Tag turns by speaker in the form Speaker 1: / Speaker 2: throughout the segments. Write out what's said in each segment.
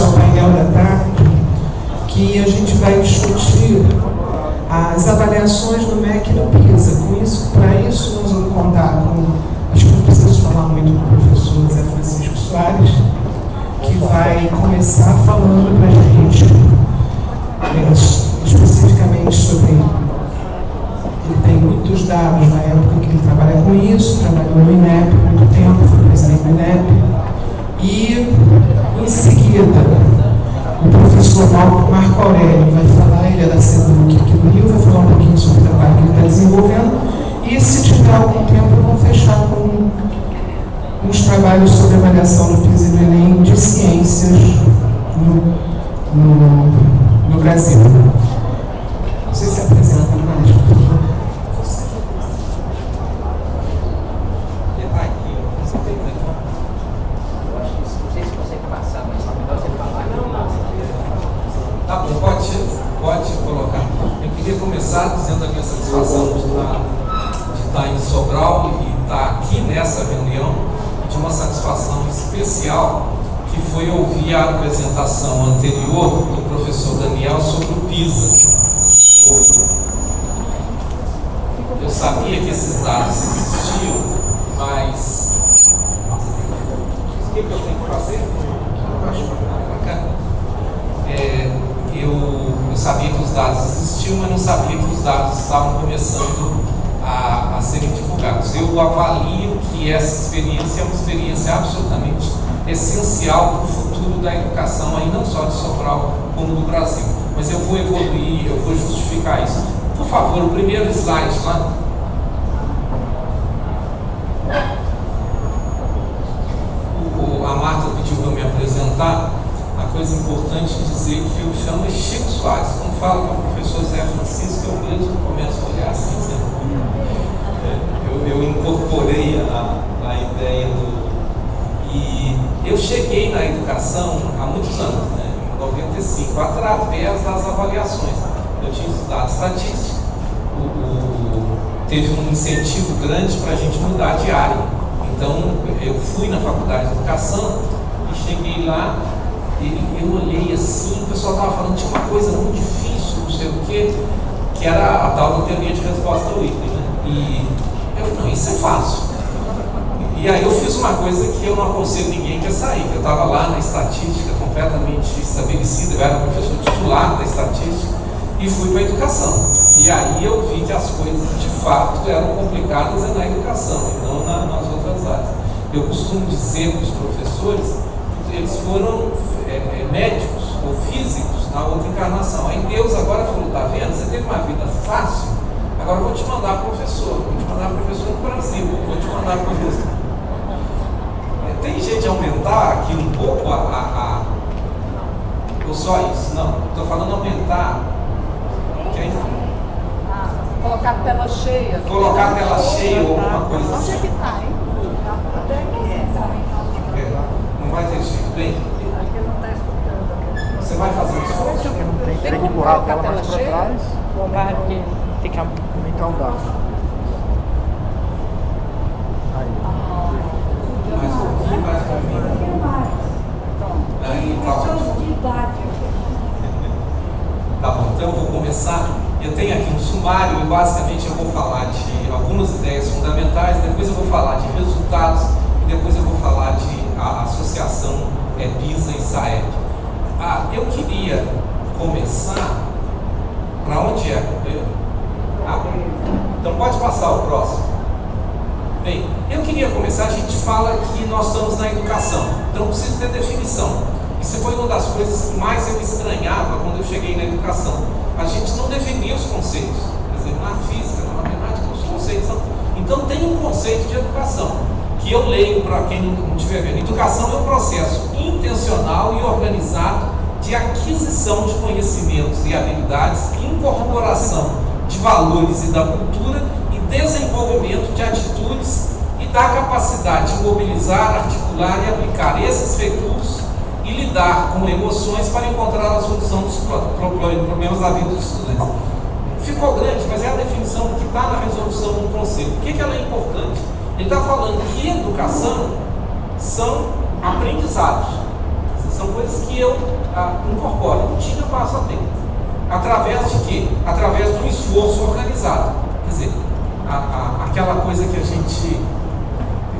Speaker 1: ao painel da tarde, que a gente vai discutir as avaliações do MEC no PISA. Para isso, nós vamos contar com, acho que não preciso falar muito com o professor Zé Francisco Soares, que vai começar falando para a gente especificamente sobre. Ele tem muitos dados na época que ele trabalha com isso, trabalhou no INEP há muito tempo, foi presidente do INEP. E, em seguida, o professor Marco Aurélio vai falar, ele é da SEDUC aqui do Rio, vai falar um pouquinho sobre o trabalho que ele está desenvolvendo. E, se tiver algum tempo, eu vou fechar com uns trabalhos sobre avaliação do PISA e do Enem de ciências no Brasil. Você se apresenta mais, por favor.
Speaker 2: Tá bom, pode colocar. Eu queria começar dizendo a minha satisfação de estar em Sobral e estar aqui nessa reunião, de uma satisfação especial, que foi ouvir a apresentação anterior do professor Daniel sobre o PISA. Eu sabia que esses dados existiam, mas o que eu tenho que fazer? Eu sabia que os dados existiam, mas não sabia que os dados estavam começando a serem divulgados. Eu avalio que essa experiência é uma experiência absolutamente essencial para o futuro da educação, aí não só de Sobral, como do Brasil. Mas eu vou evoluir, eu vou justificar isso. Por favor, o primeiro slide lá. A Marta pediu para eu me apresentar. A coisa importante de dizer que eu chamo é Chico Soares. Quando falo com o professor Zé Francisco, eu mesmo começo a olhar assim. Eu incorporei a ideia E eu cheguei na educação há muitos anos, em 95, através das avaliações. Eu tinha estudado estatística. Teve um incentivo grande para a gente mudar de área. Então, eu fui na faculdade de educação e cheguei lá. Eu olhei assim, o pessoal estava falando de uma coisa muito difícil, não sei o quê, que era a tal da teoria de resposta Whitney, E eu falei, não, isso é fácil. E aí eu fiz uma coisa que eu não aconselho ninguém que é sair. Eu estava lá na estatística, completamente estabelecida, eu era professor titular da estatística, e fui para a educação. E aí eu vi que as coisas, de fato, eram complicadas na educação, e não nas outras áreas. Eu costumo dizer para os professores que eles foram médicos ou físicos na outra encarnação. Aí Deus agora falou, tá vendo? Você teve uma vida fácil, agora eu vou te mandar professor. Vou te mandar professor no Brasil, vou te mandar professor. Tem jeito de aumentar aqui um pouco ou só isso? Não, estou falando aumentar. Okay?
Speaker 3: Colocar a tela cheia.
Speaker 2: Colocar a tela cheia ou alguma coisa assim.
Speaker 3: Onde é que está, hein?
Speaker 2: Não vai ter jeito, bem.
Speaker 3: Aqui não está escutando.
Speaker 2: Você vai fazer isso?
Speaker 4: Tem que empurrar a tela mais para trás.
Speaker 3: Vai, porque tem que
Speaker 4: Aumentar o dado. Aí.
Speaker 2: Mais um pouquinho, mais para mim. Aí, tá bom. Tá bom, então eu vou começar. Eu tenho aqui um sumário e basicamente eu vou falar de algumas ideias fundamentais, depois eu vou falar de resultados e depois eu vou falar de a associação PISA e SAEB. Eu queria começar. Para onde é? Então pode passar o próximo. Bem, eu queria começar, a gente fala que nós estamos na educação, então preciso ter definição. Isso foi uma das coisas que mais eu estranhava quando eu cheguei na educação. A gente não definia os conceitos, quer dizer, na física, na matemática, os conceitos são... Então tem um conceito de educação, que eu leio para quem não estiver vendo. Educação é um processo intencional e organizado de aquisição de conhecimentos e habilidades, incorporação de valores e da cultura e desenvolvimento de atitudes e da capacidade de mobilizar, articular e aplicar esses recursos e lidar com emoções para encontrar a solução dos problemas da vida dos estudantes. Ficou grande, mas é a definição que está na resolução do conceito. Por que ela é importante? Ele está falando que educação são aprendizados, são coisas que eu incorporo. Rotina eu passo a ter. Através de quê? Através de um esforço organizado. Quer dizer, aquela coisa que a gente...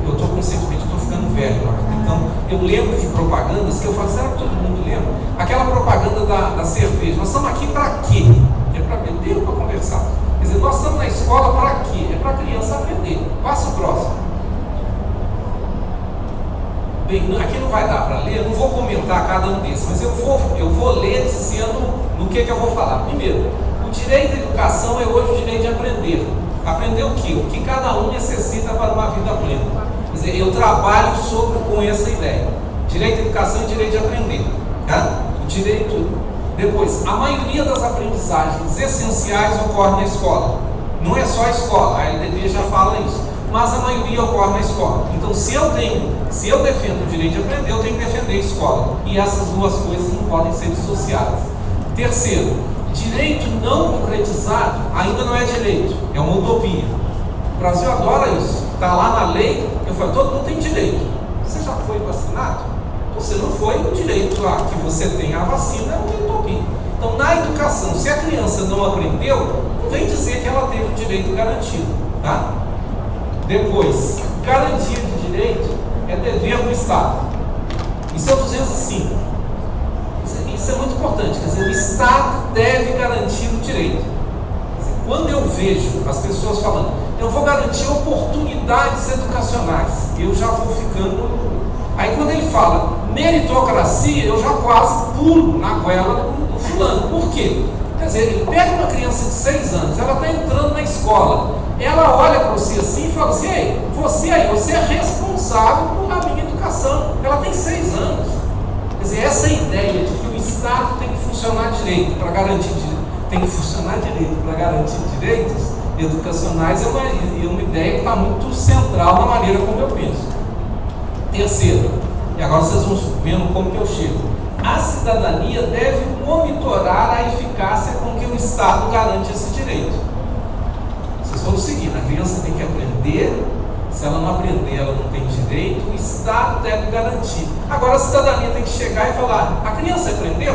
Speaker 2: Eu estou com o sentimento, eu estou ficando velho, então eu lembro de propagandas que eu falo, será que todo mundo lembra? Aquela propaganda da cerveja, nós estamos aqui para quê? É para beber ou para conversar? Quer dizer, nós estamos na escola para quê? É para a criança aprender. Passa o próximo. Bem, aqui não vai dar para ler, eu não vou comentar cada um desses, mas eu vou ler dizendo no que eu vou falar. Primeiro, o direito à educação é hoje o direito de aprender. Aprender o quê? O que cada um necessita para uma vida plena. Quer dizer, eu trabalho com essa ideia. Direito à educação e direito de aprender. Tá? O direito... Depois, a maioria das aprendizagens essenciais ocorre na escola. Não é só a escola, a LDB já fala isso. Mas a maioria ocorre na escola. Então, se eu defendo o direito de aprender, eu tenho que defender a escola. E essas duas coisas não podem ser dissociadas. Terceiro, direito não concretizado ainda não é direito, é uma utopia. O Brasil adora isso. Está lá na lei, eu falo, todo mundo tem direito. Você já foi vacinado? Você não foi, o direito que você tem à vacina é uma utopia. Então, na educação, se a criança não aprendeu, não vem dizer que ela teve o direito garantido. Tá? Depois, garantia de direito é dever do Estado. Isso é o 205. Isso é muito importante. Quer dizer, o Estado deve garantir o direito. Quer dizer, quando eu vejo as pessoas falando, eu vou garantir oportunidades educacionais, eu já vou ficando... Aí quando ele fala meritocracia, eu já quase pulo na goela do fulano. Por quê? Quer dizer, ele pega uma criança de 6 anos, ela está entrando na escola, ela olha para você assim e fala assim, ei, você é responsável por a minha educação. Ela tem 6 anos. Quer dizer, essa ideia de que o Estado tem que funcionar direito para garantir direitos educacionais é uma ideia que está muito central na maneira como eu penso. Terceiro, e agora vocês vão vendo como que eu chego. A cidadania deve monitorar a eficácia com que o Estado garante esse direito. Vocês vão seguir, a criança tem que aprender, se ela não aprender, ela não tem direito, o Estado deve garantir. Agora a cidadania tem que chegar e falar, a criança aprendeu?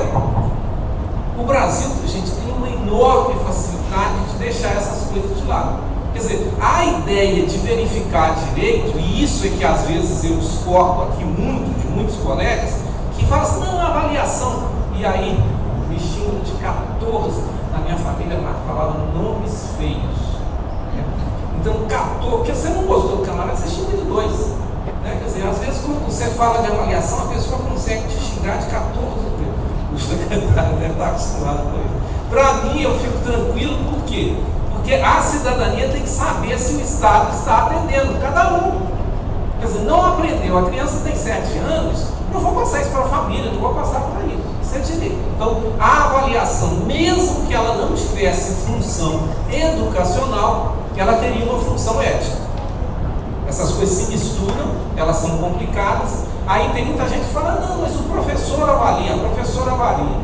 Speaker 2: O Brasil, gente, tem uma enorme facilidade de deixar essas coisas de lado. Quer dizer, a ideia de verificar direito, e isso é que às vezes eu discordo aqui muito de muitos colegas, que falam assim, não, avaliação, e aí, bichinho de 14, na minha família falava nomes feios. Né? Então, 14, porque você não gostou do camarada, você xinga de 2. Né? Quer dizer, às vezes quando você fala de avaliação, a pessoa consegue te xingar de 14. O secretário deve estar acostumado com isso. Para mim, eu fico tranquilo, por quê? Porque a cidadania tem que saber se o Estado está atendendo cada um. Quer dizer, não aprendeu, a criança tem 7 anos, não vou passar isso para a família, não vou passar para isso. Isso é direito. Então, a avaliação, mesmo que ela não tivesse função educacional, ela teria uma função ética. Essas coisas se misturam, elas são complicadas. Aí tem muita gente que fala, não, mas o professor avalia, a professora avalia.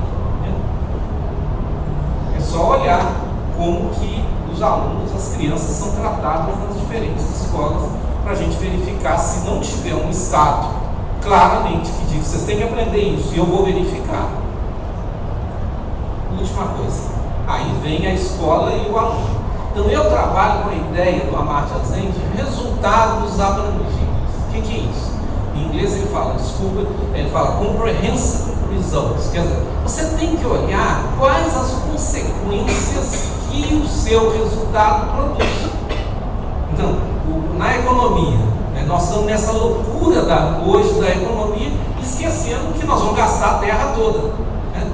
Speaker 2: É só olhar como que os alunos, as crianças são tratadas nas diferentes escolas para a gente verificar se não tiver um Estado claramente que diz, vocês têm que aprender isso, e eu vou verificar. Última coisa, aí vem a escola e o aluno. Então eu trabalho com a ideia do Amartya Sen de resultados abrangentes. O que é isso? Em inglês ele fala comprehensive results. Quer dizer, você tem que olhar quais as consequências que o seu resultado produz. Então, na economia, nós estamos nessa loucura hoje da economia, esquecendo que nós vamos gastar a terra toda. Né?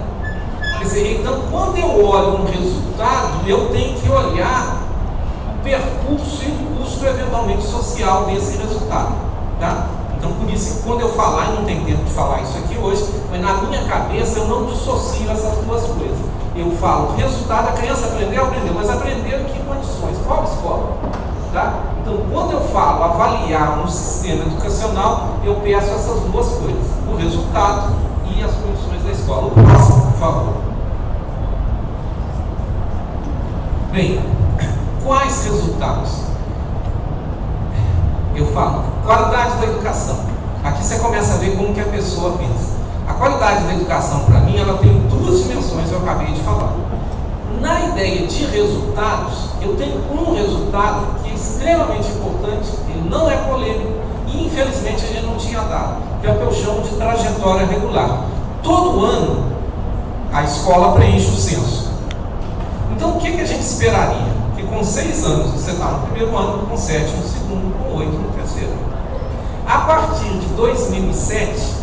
Speaker 2: Quer dizer, então, quando eu olho um resultado, eu tenho que olhar o percurso e o custo eventualmente social desse resultado. Tá? Então, por isso que quando eu falar, e não tem tempo de falar isso aqui hoje, mas na minha cabeça eu não dissocio essas duas coisas. Eu falo, resultado, a criança aprendeu, mas aprendeu em que condições? Qual escola? Tá? Então, quando eu falo avaliar um sistema educacional, eu peço essas duas coisas, o resultado e as condições da escola. O próximo, por favor. Bem, quais resultados? Eu falo, qualidade da educação. Aqui você começa a ver como que a pessoa pensa. A qualidade educação, para mim, ela tem duas dimensões, eu acabei de falar. Na ideia de resultados, eu tenho um resultado que é extremamente importante, ele não é polêmico, e infelizmente a gente não tinha dado, que é o que eu chamo de trajetória regular. Todo ano, a escola preenche o censo. Então, o que a gente esperaria? Que com 6 anos, você está no primeiro ano, com 7 no segundo, com 8 no terceiro. A partir de 2007,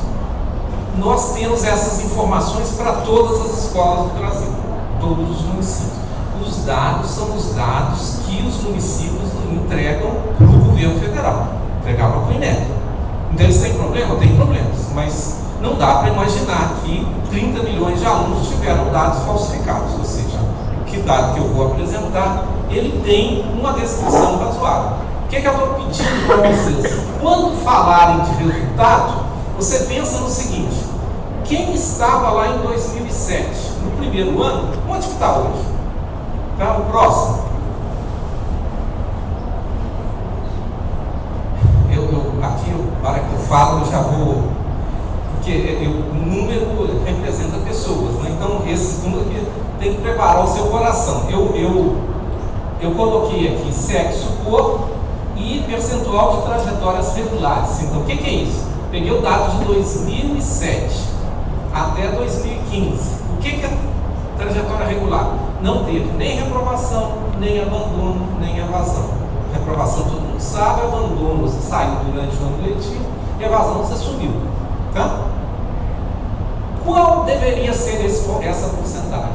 Speaker 2: nós temos essas informações para todas as escolas do Brasil, todos os municípios. Os dados são os dados que os municípios entregam para o governo federal, entregavam para o INEP. Então eles têm problema? Tem problemas, mas não dá para imaginar que 30 milhões de alunos tiveram dados falsificados, ou seja, que dado que eu vou apresentar, ele tem uma descrição razoável. O que eu estou pedindo para vocês? Quando falarem de resultado, você pensa no seguinte: quem estava lá em 2007, no primeiro ano, onde que está hoje? Tá? O próximo. Aqui, para que eu falo, eu já vou... Porque o número representa pessoas, né? Então, esse número aqui tem que preparar o seu coração. Eu coloquei aqui sexo, cor e percentual de trajetórias regulares. Então, o que é isso? Peguei o dado de 2007 até 2015. O que é trajetória regular? Não teve nem reprovação, nem abandono, nem evasão. Reprovação todo mundo sabe, abandono você saiu durante o ano letivo, evasão você sumiu. Tá? Qual deveria ser essa porcentagem?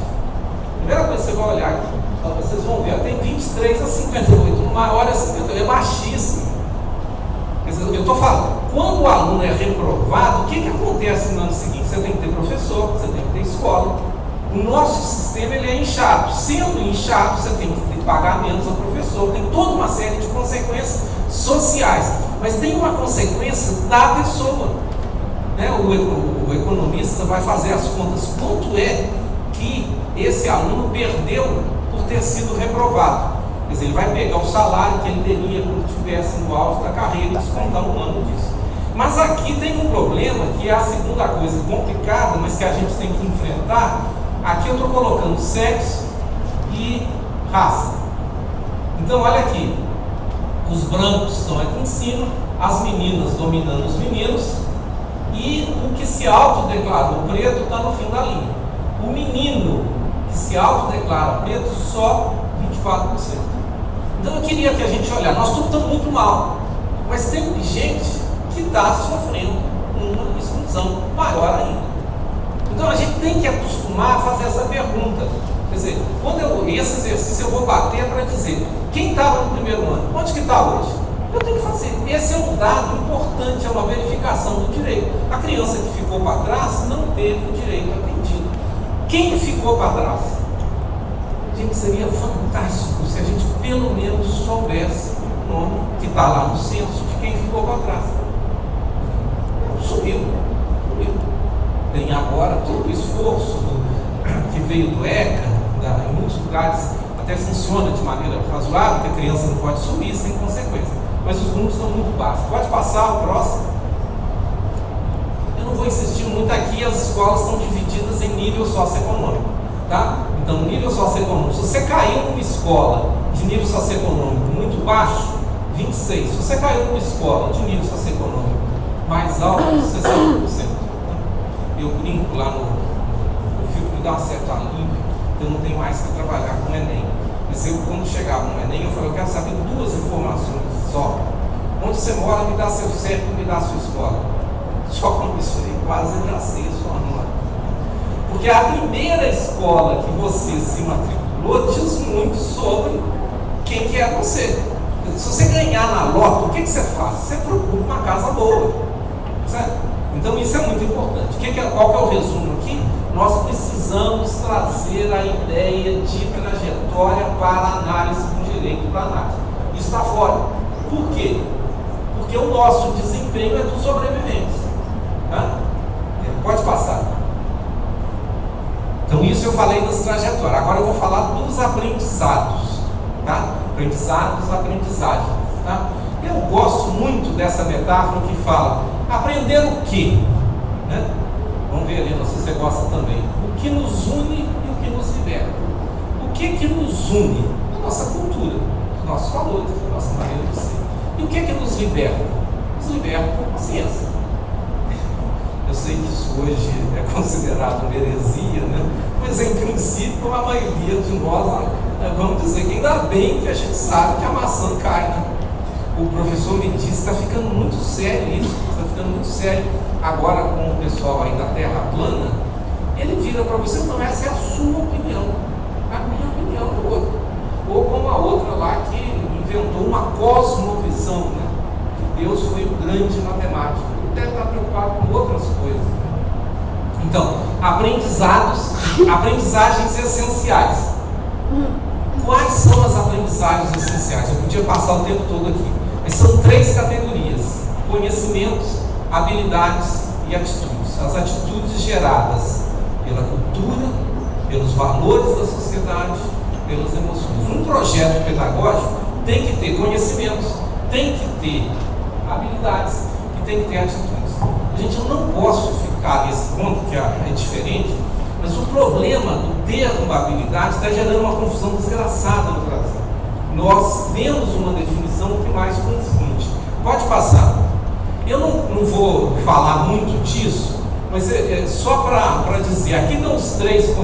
Speaker 2: Primeira coisa que você vai olhar aqui, vocês vão ver, tem 23 a 58, o maior é 58, é baixíssimo. Quer dizer, eu estou falando, quando o aluno é reprovado, o que acontece no ano seguinte? Você tem que ter professor, você tem que ter escola. O nosso sistema ele é inchato. Sendo inchato, você tem que pagar menos ao professor. Tem toda uma série de consequências sociais. Mas tem uma consequência da pessoa. Né? O economista vai fazer as contas. Quanto é que esse aluno perdeu por ter sido reprovado? Quer dizer, ele vai pegar o salário que ele teria quando estivesse no auge da carreira e descontar um ano disso. Mas aqui tem um problema, que é a segunda coisa complicada, mas que a gente tem que enfrentar. Aqui eu estou colocando sexo e raça. Então, olha aqui. Os brancos estão aqui em cima, as meninas dominando os meninos, e o que se autodeclarou preto está no fim da linha. O menino que se autodeclara preto, só 24%. Então, eu queria que a gente olhasse. Nós tudo estamos muito mal, mas tem gente que está sofrendo uma exclusão maior ainda. Então a gente tem que acostumar a fazer essa pergunta. Quer dizer, esse exercício eu vou bater para dizer, quem estava no primeiro ano, onde que está hoje? Eu tenho que fazer. Esse é um dado importante, é uma verificação do direito. A criança que ficou para trás não teve o direito atendido. Quem ficou para trás? Gente, seria fantástico se a gente pelo menos soubesse o nome que está lá no censo de quem ficou para trás. Sumiu. Tem agora todo o esforço que veio do ECA, em muitos lugares até funciona de maneira razoável, que a criança não pode subir sem consequência. Mas os números estão muito baixos. Pode passar o próximo. Eu não vou insistir muito aqui, as escolas estão divididas em nível socioeconômico. Tá? Então, nível socioeconômico, se você caiu numa escola de nível socioeconômico muito baixo, 26. Se você caiu numa escola de nível socioeconômico mais alto, 60%. Eu brinco lá eu fico me dá um certo alívio, que eu não tenho mais que trabalhar com o Enem. Mas quando chegava no Enem, eu falei, eu quero saber 2 informações só. Onde você mora, me dá seu CEP, me dá sua escola. Só com isso aí, quase eu já sei a sua nota. Porque a primeira escola que você se matriculou diz muito sobre quem que é você. Se você ganhar na loto, o que você faz? Você procura uma casa boa, certo? Então isso é muito importante. Qual que é o resumo aqui? Nós precisamos trazer a ideia de trajetória para a análise do direito da análise. Isso está fora. Por quê? Porque o nosso desempenho é dos sobreviventes. Tá? Pode passar. Então isso eu falei das trajetórias. Agora eu vou falar dos aprendizados. Tá? Aprendizados, aprendizagem. Tá? Eu gosto muito dessa metáfora que fala aprender o quê? Né? Vamos ver ali, não sei se você gosta também. O que nos une e o que nos liberta. O que nos une? A nossa cultura, os nossos valores, a nossa maneira de ser. E o que nos liberta? Nos liberta a ciência. Eu sei que isso hoje é considerado uma heresia, né? Mas em princípio a maioria de nós vamos dizer que ainda bem que a gente sabe que a maçã cai, né? O professor me disse, está ficando muito sério isso, está ficando muito sério agora com o pessoal aí da Terra plana. Ele vira para você, não, essa é a sua opinião, a minha opinião é outra. Ou como a outra lá que inventou uma cosmovisão, né? Que Deus foi o grande matemático. Ele deve estar preocupado com outras coisas. Então, aprendizagens essenciais. Quais são as aprendizagens essenciais? Eu podia passar o tempo todo aqui, mas são 3 categorias: conhecimentos, habilidades e atitudes. As atitudes geradas pela cultura, pelos valores da sociedade, pelas emoções. Um projeto pedagógico tem que ter conhecimentos, tem que ter habilidades e tem que ter atitudes. Gente, eu não posso ficar nesse ponto que é diferente, mas o problema do termo habilidade está gerando uma confusão desgraçada no Brasil. Nós temos uma definição que mais confunde. Pode passar. Eu não vou falar muito disso, mas só para dizer, aqui estão os 3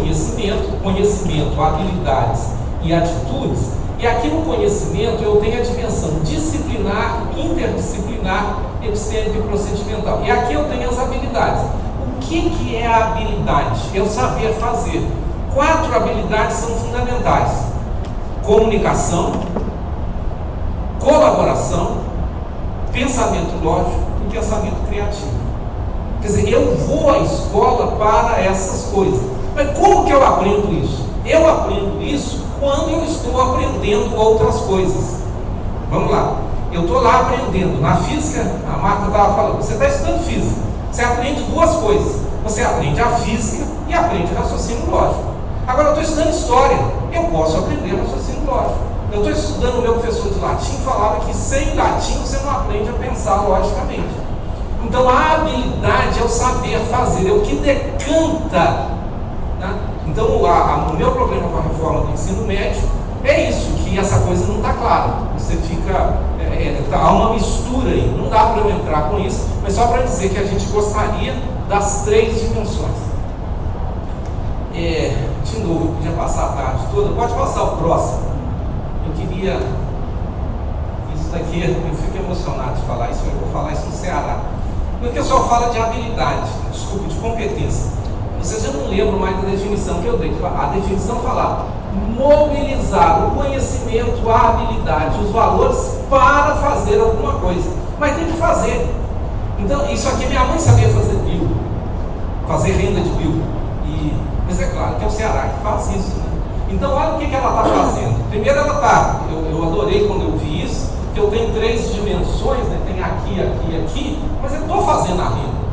Speaker 2: conhecimento, habilidades e atitudes, e aqui no conhecimento eu tenho a dimensão disciplinar, interdisciplinar, epistêmica e procedimental. E aqui eu tenho as habilidades. O que é a habilidade? É o saber fazer. 4 habilidades são fundamentais: comunicação, colaboração, pensamento lógico e pensamento criativo. Quer dizer, eu vou à escola para essas coisas. Mas como que eu aprendo isso? Eu aprendo isso quando eu estou aprendendo outras coisas. Vamos lá. Eu estou lá aprendendo. Na física, a Marta estava falando, você está estudando física. Você aprende 2 coisas. Você aprende a física e aprende raciocínio lógico. Agora eu estou estudando história. Eu posso aprender raciocínio lógico. Eu estou estudando, o meu professor de latim falava que sem latim você não aprende a pensar logicamente. Então a habilidade é o saber fazer, é o que decanta, né? Então o meu problema com a reforma do ensino médio é isso, que essa coisa não está clara. Você fica, há uma mistura aí, não dá para eu entrar com isso, mas só para dizer que a gente gostaria das 3 dimensões. De novo, eu podia passar a tarde toda, pode passar o próximo. Eu queria, isso daqui, eu fico emocionado de falar isso, eu vou falar isso no Ceará. Porque o pessoal fala de habilidade, desculpa, de competência. Vocês já não lembram mais da definição que eu dei. A definição falava mobilizar o conhecimento, a habilidade, os valores para fazer alguma coisa. Mas tem que fazer. Então, isso aqui minha mãe sabia fazer bio, fazer renda de bio. Mas é claro que é o Ceará que faz isso, né? Então, olha o que ela está fazendo. Primeiro, ela está, eu adorei quando eu vi isso, que eu tenho 3 dimensões, né? Tem aqui, aqui, aqui, mas eu estou fazendo a renda.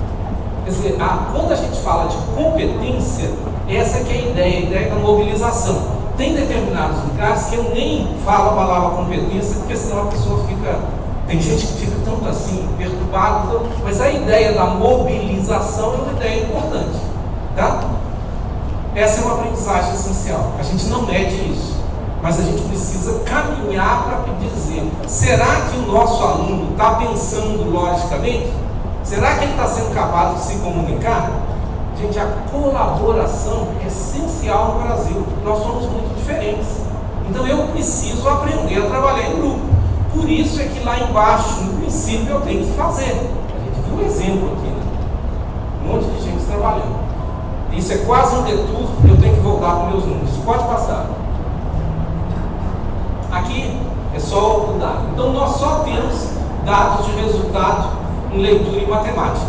Speaker 2: Quer dizer, quando a gente fala de competência, essa que é a ideia da mobilização. Tem determinados lugares que eu nem falo a palavra competência, porque senão a pessoa fica... Tem gente que fica tanto assim, perturbado, mas a ideia da mobilização é uma ideia importante, tá? Essa é uma aprendizagem essencial. A gente não mede isso, mas a gente precisa caminhar para dizer, será que o nosso aluno está pensando logicamente? Será que ele está sendo capaz de se comunicar? Gente, a colaboração é essencial no Brasil. Nós somos muito diferentes. Então eu preciso aprender a trabalhar em grupo. Por isso é que lá embaixo, no princípio, eu tenho que fazer. A gente viu um exemplo aqui, né? Um monte de gente trabalhando. Isso é quase um detour, eu tenho que voltar para meus números. Pode passar. Aqui é só o dado. Então nós só temos dados de resultado em leitura e matemática.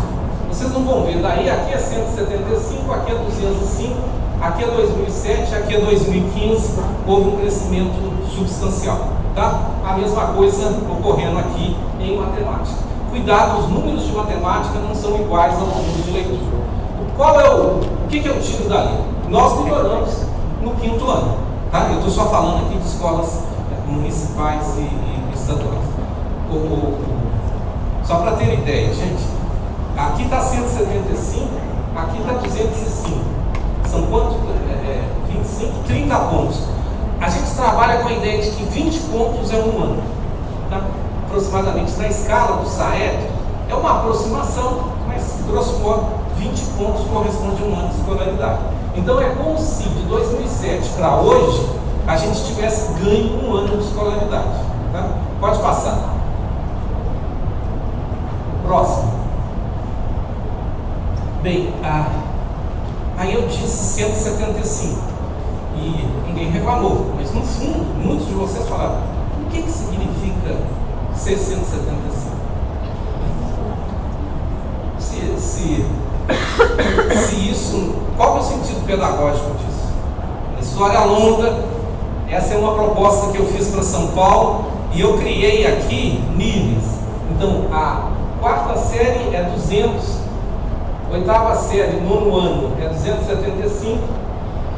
Speaker 2: Vocês não vão ver, daí aqui é 175, aqui é 205, aqui é 2007, aqui é 2015, houve um crescimento substancial, tá? A mesma coisa ocorrendo aqui em matemática. Cuidado, os números de matemática não são iguais aos números de leitura. Qual é o que eu tiro dali? Nós melhoramos no 5º ano, tá? Eu estou só falando aqui de escolas municipais e estaduais. Só para ter ideia, gente, aqui está 175 aqui está 205. São quantos? 25, 30 pontos. A gente trabalha com a ideia de que 20 pontos é um ano. Tá? Aproximadamente na escala do SAED, é uma aproximação, mas grosso modo, 20 pontos corresponde a um ano de escolaridade. Então é como se de 2007 para hoje a gente tivesse ganho um ano de escolaridade. Tá? Pode passar. Próximo. Bem, aí eu disse 175 e ninguém reclamou, mas no fundo, muitos de vocês falaram: o que significa ser 175? Se isso, qual é o sentido pedagógico disso? A história longa, essa é uma proposta que eu fiz para São Paulo e eu criei aqui níveis. Então, a quarta série é 200, oitava série, nono ano, é 275,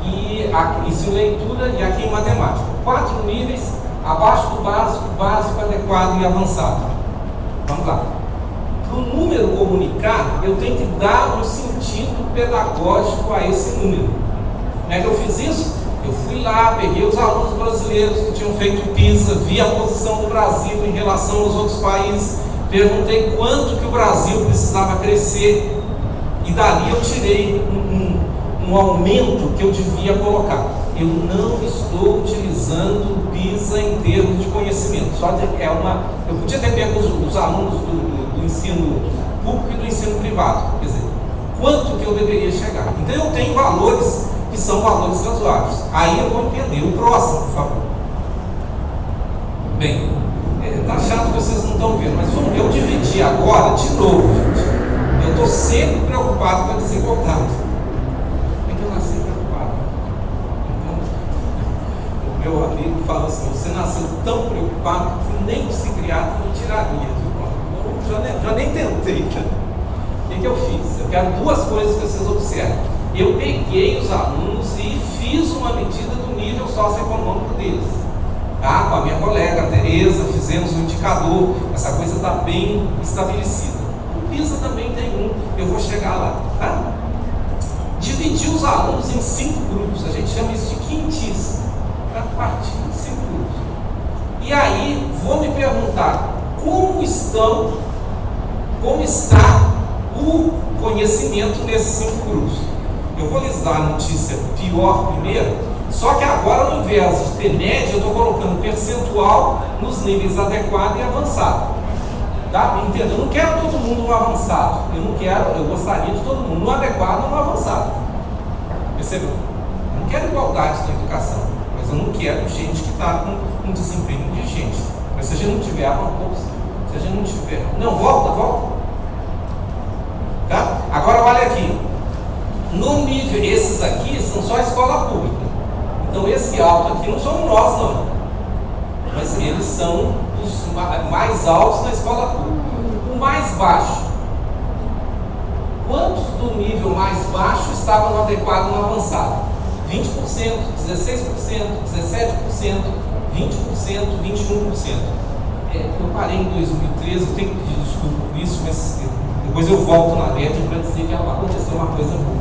Speaker 2: e isso em leitura e aqui em matemática. 4 níveis, abaixo do básico, básico, adequado e avançado. Vamos lá. Para o número comunicar, eu tenho que dar um sentido pedagógico a esse número. Como é que eu fiz isso? Eu fui lá, peguei os alunos brasileiros que tinham feito PISA, vi a posição do Brasil em relação aos outros países, perguntei quanto que o Brasil precisava crescer, e dali eu tirei um aumento que eu devia colocar. Eu não estou utilizando o PISA em termos de conhecimento. Eu podia ter pego os alunos do ensino público e do ensino privado. Quer dizer, quanto que eu deveria chegar? Então eu tenho valores que são valores razoáveis. Aí eu vou entender o próximo, por favor. Bem, tá chato que vocês não estão vendo, mas eu dividi agora de novo, gente. Eu estou sempre preocupado com a desigualdade. É que eu nasci preocupado. Então, o meu amigo fala assim: você nasceu tão preocupado que nem se criar não tiraria. Eu já nem tentei. O que eu fiz? Eu quero duas coisas que vocês observem. Eu peguei os alunos e fiz uma medida do nível socioeconômico deles. Tá? Com a minha colega, a Tereza, fizemos um indicador. Essa coisa está bem estabelecida. O PISA também tem um, eu vou chegar lá. Tá? Dividi os alunos em 5 grupos. A gente chama isso de quintis. Para partir em 5 grupos. E aí, vou me perguntar: como está o conhecimento nesses 5 grupos? Eu vou lhes dar a notícia pior primeiro, só que agora, ao invés de ter média, eu estou colocando percentual nos níveis adequado e avançado. Tá? Entenda, eu não quero todo mundo no avançado, eu gostaria de todo mundo no adequado ou no avançado. Percebeu? Eu não quero igualdade na educação, mas eu não quero gente que está com um desempenho de gente. Mas se a gente não tiver uma bolsa, se a gente não tiver... Não, volta. Tá? Agora olha aqui. No nível, esses aqui são só a escola pública. Então esse alto aqui não somos nós, não. Mas eles são os mais altos na escola pública. O mais baixo. Quantos do nível mais baixo estavam no adequado e no avançado? 20%, 16%, 17%, 20%, 21%. Eu parei em 2013, eu tenho que pedir desculpa por isso, mas depois eu volto na média para dizer que aconteceu uma coisa boa.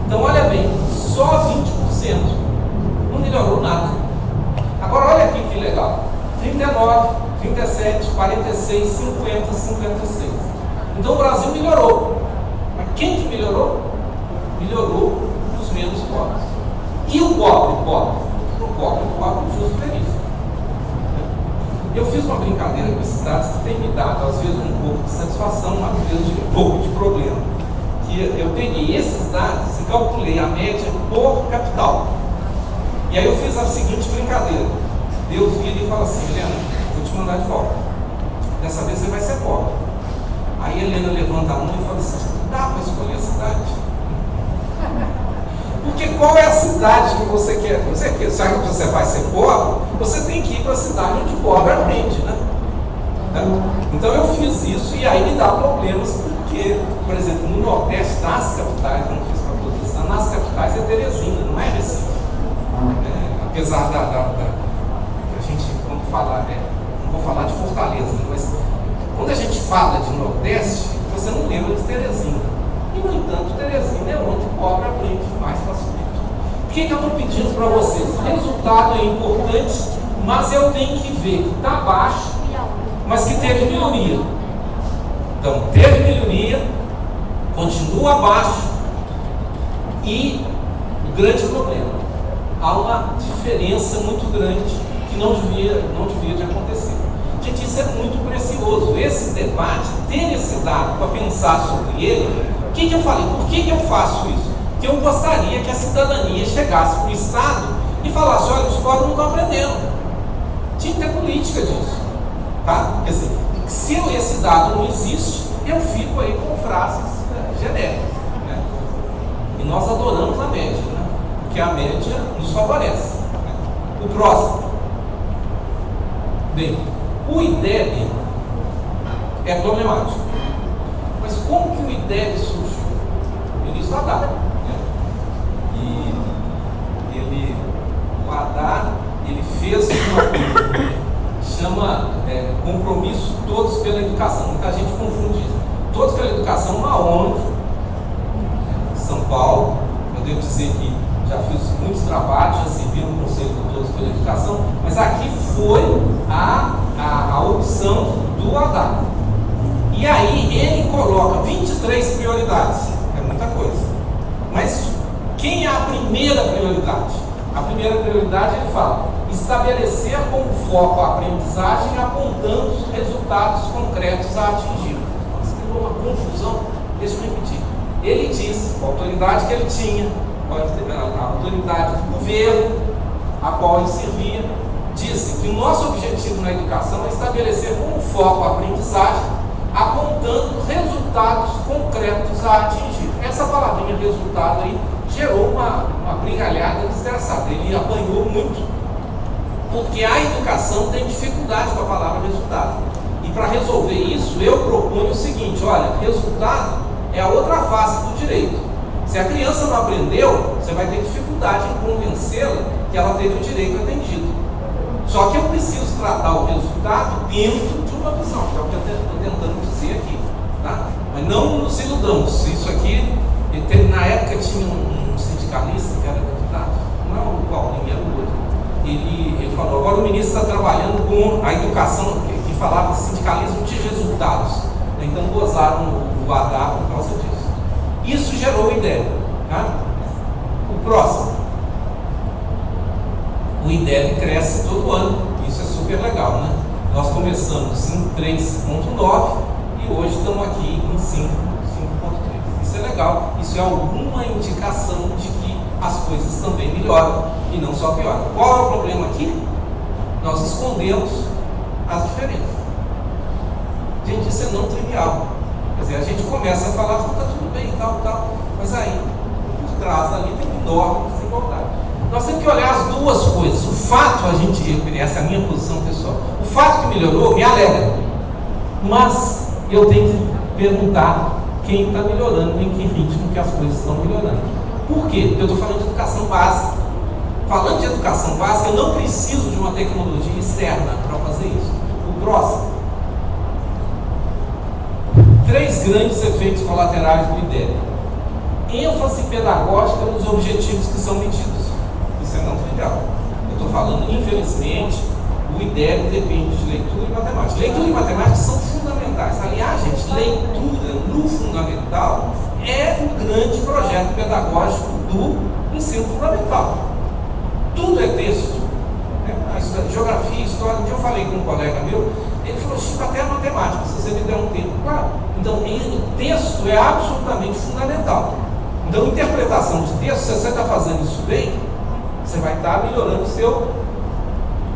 Speaker 2: Então olha bem, só 20% não melhorou nada. Agora olha aqui que legal: 39, 37, 46, 50, 56. Então o Brasil melhorou. Mas quem que melhorou? Melhorou os menos pobres. E o pobre? O pobre justo feliz. Eu fiz uma brincadeira com esses dados que tem me dado, às vezes, um pouco de satisfação, às vezes, um pouco de problema. Que eu peguei esses dados e calculei a média por capital. E aí eu fiz a seguinte brincadeira. Deus vira e fala assim: Helena, vou te mandar de volta. Dessa vez você vai ser pobre. Aí a Helena levanta a mão e fala assim: dá para escolher a cidade? Porque qual é a cidade que você quer? Sabe que você vai ser pobre? Você tem que ir para a cidade onde o pobre aprende, né? Então eu fiz isso e aí me dá problemas, porque, por exemplo, no Nordeste, nas capitais, eu não fiz para todas, nas capitais é Teresina, não é Recife. Apesar a gente, quando falar, não vou falar de Fortaleza, mas quando a gente fala de Nordeste, você não lembra de Teresina. E, no entanto, Teresina é onde o pobre aprende mais facilmente. O que eu estou pedindo para vocês? O resultado é importante, mas eu tenho que ver que está baixo, mas que teve melhoria. Então, teve melhoria, continua abaixo, e o grande problema, há uma diferença muito grande que não devia de acontecer. Gente, isso é muito precioso. Esse debate, ter esse dado para pensar sobre ele, o que eu falei? Por que eu faço isso? Porque eu gostaria que a cidadania chegasse para o Estado e falasse: olha, os pobres não estão aprendendo. Tinha que ter política disso. Tá? Quer dizer, se esse dado não existe, eu fico aí com frases genéricas. Né? E nós adoramos a média, né? Porque a média nos favorece. Né? O próximo. Bem, o IDEB é problemático. Mas como que o IDEB surgiu? O ministro Haddad. Né? E o Haddad, ele fez uma coisa, chama compromisso Todos pela Educação. Muita gente confunde isso. Todos pela Educação é uma ONG, em São Paulo. Eu devo dizer que já fiz muitos trabalhos, já servi no Conselho de Todos pela Educação, mas aqui foi a opção do Haddad. E aí ele coloca 23 prioridades, é muita coisa. Mas quem é a primeira prioridade? A primeira prioridade ele fala: estabelecer como foco a aprendizagem, apontando os resultados concretos a atingir. Isso criou uma confusão, deixa eu repetir. Ele disse, a autoridade que ele tinha, a autoridade do governo a qual ele servia, disse que o nosso objetivo na educação é estabelecer como foco a aprendizagem, apontando resultados concretos a atingir. Essa palavrinha resultado aí gerou uma brigalhada desgraçada. Ele apanhou muito, porque a educação tem dificuldade com a palavra resultado. E para resolver isso, eu proponho o seguinte: olha, resultado é a outra face do direito. Se a criança não aprendeu, você vai ter dificuldade em convencê-la que ela teve o direito atendido. Só que eu preciso tratar o resultado dentro de uma visão, que é o que eu estou tentando dizer aqui. Tá? Mas não nos iludamos. Isso aqui, na época tinha um sindicalista que era deputado, não é o Paulinho, era o outro. Ele falou: agora o ministro está trabalhando com a educação, que falava sindicalismo de resultados. Então gozaram o Haddad por causa disso. Isso gerou ideia. Tá? O próximo. O IDEB cresce todo ano. Isso é super legal, né? Nós começamos em 3.9 e hoje estamos aqui em 5.3. Isso é legal. Isso é alguma indicação de que as coisas também melhoram e não só pioram. Qual é o problema aqui? Nós escondemos as diferenças. Gente, isso é não trivial. Quer dizer, a gente começa a falar que está tudo bem, tal, mas aí, por trás ali tem enorme desigualdade. Nós temos que olhar as duas coisas. O fato, essa é a minha posição pessoal, o fato que melhorou me alegra, mas eu tenho que perguntar quem está melhorando, em que ritmo que as coisas estão melhorando. Por quê? Porque eu estou falando de educação básica. Falando de educação básica, eu não preciso de uma tecnologia externa para fazer isso. O próximo. 3 grandes efeitos colaterais do IDEB. ênfase pedagógica nos objetivos que são medidos. Isso é não trivial. Eu estou falando, infelizmente, o IDEB depende de leitura e matemática. Leitura e matemática são fundamentais. Aliás, gente, leitura no fundamental é o grande projeto pedagógico do ensino fundamental. Tudo é texto. Geografia, história. Um dia eu falei com um colega meu, ele falou: Chico, até a matemática, se você me der um tempo. Claro. Então, o texto é absolutamente fundamental. Então, interpretação de texto, se você está fazendo isso bem, você vai estar melhorando o seu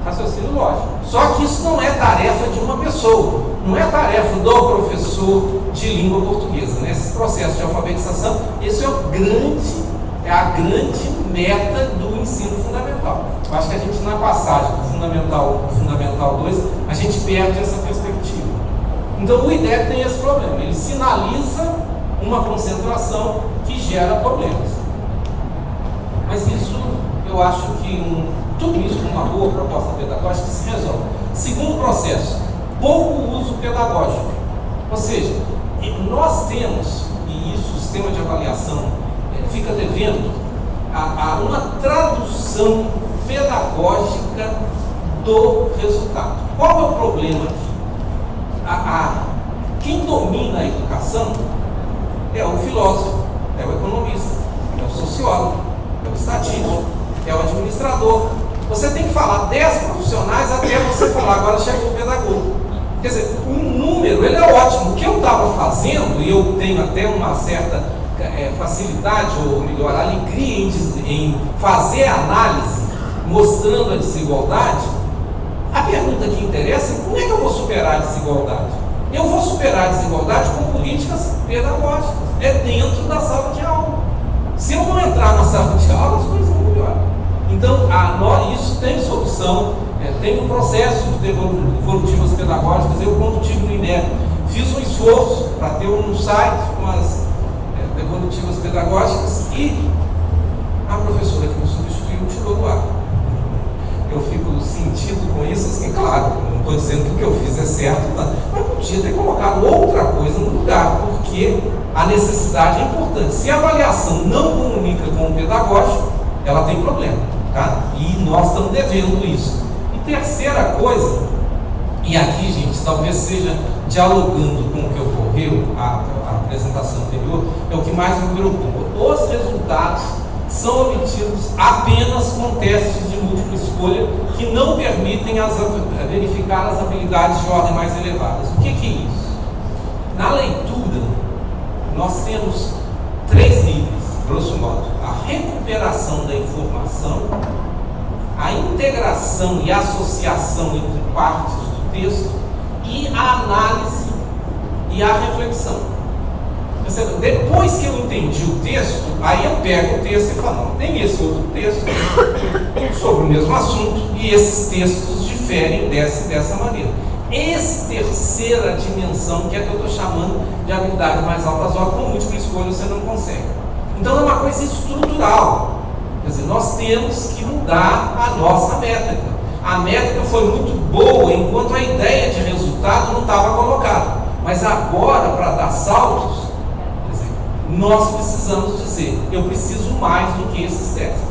Speaker 2: raciocínio lógico. Só que isso não é tarefa de uma pessoa, não é tarefa do professor de língua portuguesa. Nesse processo de alfabetização, esse é a grande meta do ensino fundamental. Eu acho que a gente, na passagem do Fundamental 2, a gente perde essa perspectiva. Então, o IDEB tem esse problema. Ele sinaliza uma concentração que gera problemas. Mas isso, eu acho que tudo isso com uma boa proposta pedagógica se resolve. Segundo processo, pouco uso pedagógico. Ou seja, nós temos, e isso sistema de avaliação fica devendo a uma tradução pedagógica do resultado. Qual é o problema aqui? Quem domina a educação é o filósofo, é o economista, é o sociólogo, é o estatístico, é o administrador. Você tem que falar 10 profissionais até você falar, agora chega o pedagogo. Quer dizer, o número, ele é ótimo. O que eu estava fazendo, e eu tenho até uma certa facilidade, ou melhor, alegria em fazer análise, mostrando a desigualdade, a pergunta que interessa é como é que eu vou superar a desigualdade? Eu vou superar a desigualdade com políticas pedagógicas, é dentro da sala de aula. Se eu não entrar na sala de aula, as coisas não melhoram. Então, isso tem solução, tem um processo de devolutivas pedagógicas. Eu, quando estive no INEP, fiz um esforço para ter um site com as devolutivas pedagógicas e a professora que me substituiu tirou do ar. Eu fico sentido com isso, assim, claro, não estou dizendo que o que eu fiz é certo, tá? Mas podia ter colocado outra coisa no lugar, porque a necessidade é importante. Se a avaliação não comunica com o pedagógico, ela tem problema, tá? E nós estamos devendo isso. E terceira coisa, e aqui, gente, talvez seja dialogando com o que ocorreu, a apresentação anterior, é o que mais me preocupa. Os resultados são obtidos apenas com testes de múltipla escolha que não permitem verificar as habilidades de ordem mais elevadas. O que é isso? Na leitura, nós temos 3 níveis, grosso modo: a recuperação da informação, a integração e associação entre partes do texto e a análise e a reflexão. Depois que eu entendi o texto, aí eu pego o texto e falo, não, tem esse outro texto sobre o mesmo assunto e esses textos diferem dessa maneira. Essa terceira dimensão, que é que eu estou chamando de habilidade mais altas horas, com múltipla escolha você não consegue. Então é uma coisa estrutural. Quer dizer, nós temos que mudar a nossa métrica. A métrica foi muito boa enquanto a ideia de resultado não estava colocada. Mas agora, para dar saltos, nós precisamos dizer, eu preciso mais do que esses testes.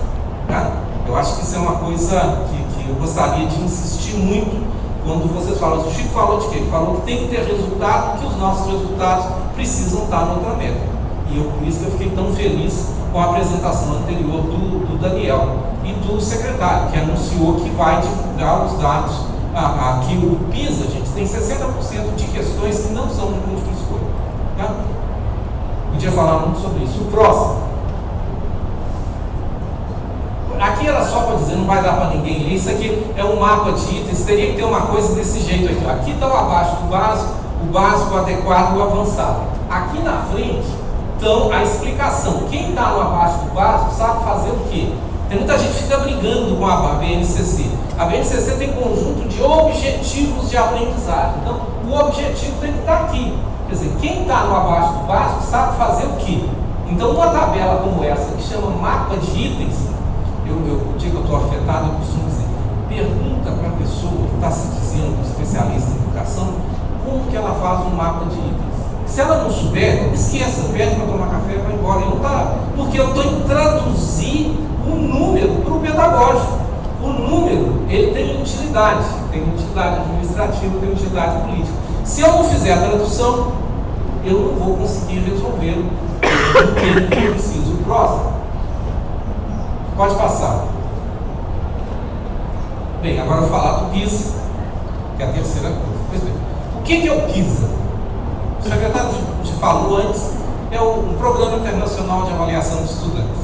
Speaker 2: Tá? Eu acho que isso é uma coisa que eu gostaria de insistir muito quando vocês falam. O Chico falou de quê? Ele falou que tem que ter resultado, que os nossos resultados precisam estar noutra métrica. E por isso que eu fiquei tão feliz com a apresentação anterior do Daniel e do secretário, que anunciou que vai divulgar os dados. Aqui o PISA, gente, tem 60% de questões que não são de múltipla escolha. Tá? Podia falar muito sobre isso. O próximo. Aqui era só para dizer, não vai dar para ninguém ler. Isso aqui é um mapa de itens. Teria que ter uma coisa desse jeito aqui. Aqui está o abaixo do básico, o básico, o adequado e o avançado. Aqui na frente, então, a explicação. Quem está no abaixo do básico sabe fazer o quê? Tem muita gente que fica brigando com a BNCC. A BNCC tem conjunto de objetivos de aprendizagem. Então, o objetivo tem que estar aqui. Quer dizer, quem está no abaixo do básico sabe fazer o quê? Então, uma tabela como essa, que chama mapa de itens, o dia que eu estou afetado, eu costumo dizer, pergunta para a pessoa que está se dizendo especialista em educação, como que ela faz um mapa de itens. Se ela não souber, esqueça, pede para tomar café e vai embora. Não tá, porque eu estou em traduzir um número para o pedagógico. O número, ele tem utilidade administrativa, tem utilidade política. Se eu não fizer a tradução, eu não vou conseguir resolver o que eu preciso. O próximo. Pode passar. Bem, agora eu vou falar do PISA, que é a terceira coisa. Pois bem, o que é o PISA? O secretário te falou antes, é um programa internacional de avaliação de estudantes.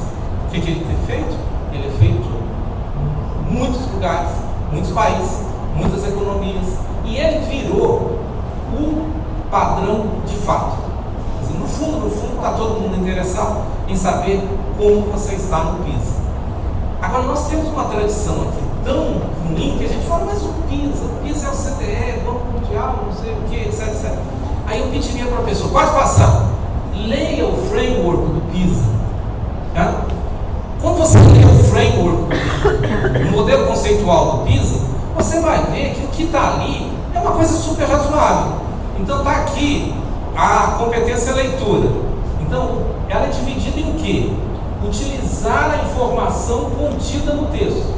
Speaker 2: O que ele tem feito? Ele é feito em muitos lugares, muitos países, muitas economias, e ele virou o padrão de fato. Quer dizer, no fundo, está todo mundo interessado em saber como você está no PISA. Agora, nós temos uma tradição aqui tão ruim que a gente fala, mas o PISA é o CTE, Banco Mundial, não sei o que, etc. Aí eu pediria para a pessoa, pode passar, leia o framework do PISA. Tá? Quando você lê o framework, o modelo conceitual do PISA, você vai ver que o que está ali é uma coisa super razoável. Então está aqui a competência leitura. Então ela é dividida em quê? Utilizar a informação contida no texto.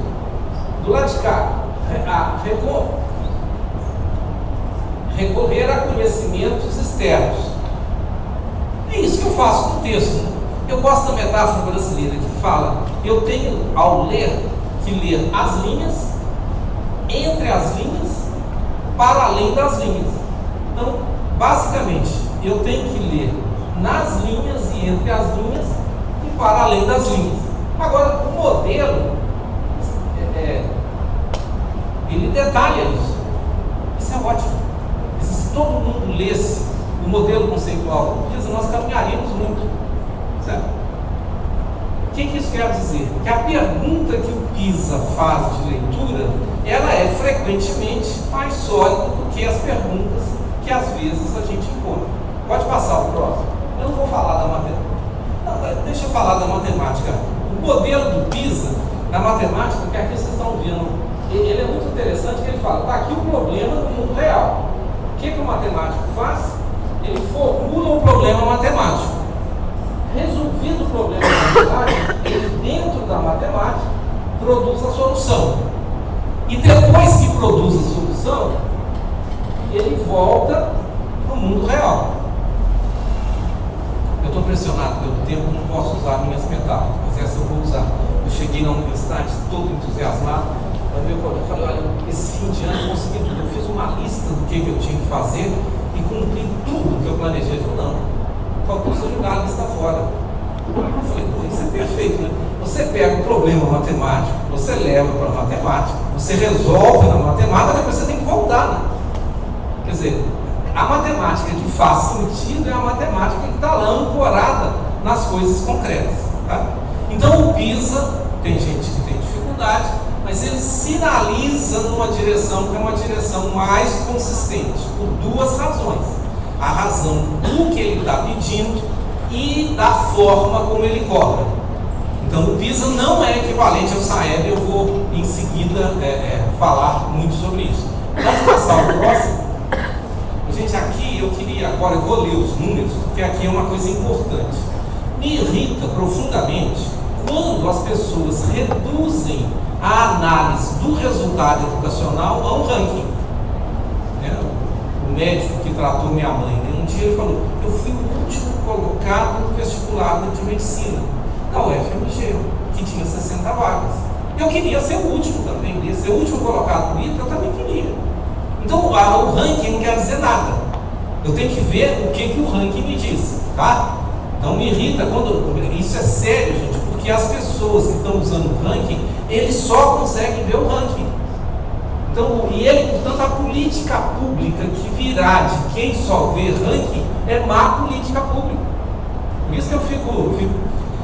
Speaker 2: Do lado de cá, recorrer a conhecimentos externos. É isso que eu faço no texto. Eu gosto da metáfora brasileira que fala: eu tenho, ao ler, que ler as linhas, entre as linhas, para além das linhas. Então, basicamente, eu tenho que ler nas linhas e entre as linhas e para além das linhas. Agora, o modelo, ele detalha isso. Isso é ótimo. Se todo mundo lesse o modelo conceitual do PISA, nós caminharíamos muito. Certo? O que isso quer dizer? Que a pergunta que o PISA faz de leitura, ela é frequentemente mais sólida do que as perguntas que às vezes a gente encontra. Pode passar o próximo. Eu não vou falar da matemática. Não, deixa eu falar da matemática. O modelo do PISA, na matemática, que aqui vocês estão vendo, ele é muito interessante, que ele fala: está aqui o problema no mundo real. O que o matemático faz? Ele formula um problema matemático. Resolvido o problema matemático, ele, dentro da matemática, produz a solução. E depois que produz a solução, ele volta para o mundo real. Eu estou pressionado pelo tempo, não posso usar minhas metáforas, mas essa eu vou usar. Eu cheguei na universidade todo entusiasmado. Eu falei: olha, esse fim de ano eu consegui tudo. Eu fiz uma lista do que eu tinha que fazer e cumpri tudo que eu planejei. Ele falou: não, faltou você jogar a lista fora. Eu falei: pô, isso é perfeito, né? Você pega um problema matemático, você leva para a matemática, você resolve na matemática, depois você tem que voltar, né? Quer dizer, a matemática que faz sentido é a matemática que está lá ancorada nas coisas concretas, tá? Então o PISA, tem gente que tem dificuldade, mas ele sinaliza numa direção que é uma direção mais consistente, por duas razões: a razão do que ele está pedindo e da forma como ele cobra. Então o PISA não é equivalente ao SAEB, eu vou em seguida falar muito sobre isso. Vamos passar o próximo? Gente, aqui eu queria, agora eu vou ler os números, porque aqui é uma coisa importante. Me irrita profundamente quando as pessoas reduzem a análise do resultado educacional a um ranking. O médico que tratou minha mãe, um dia ele falou: eu fui o último colocado no vestibular de medicina da UFMG, que tinha 60 vagas. Eu queria ser o último também, ser o último colocado no ITA, eu também queria. Então o ranking não quer dizer nada. Eu tenho que ver o que o ranking me diz, tá? Então me irrita quando... Isso é sério, gente, porque as pessoas que estão usando o ranking, eles só conseguem ver o ranking. Então, portanto, a política pública que virá de quem só vê ranking é má política pública. Por isso que eu fico...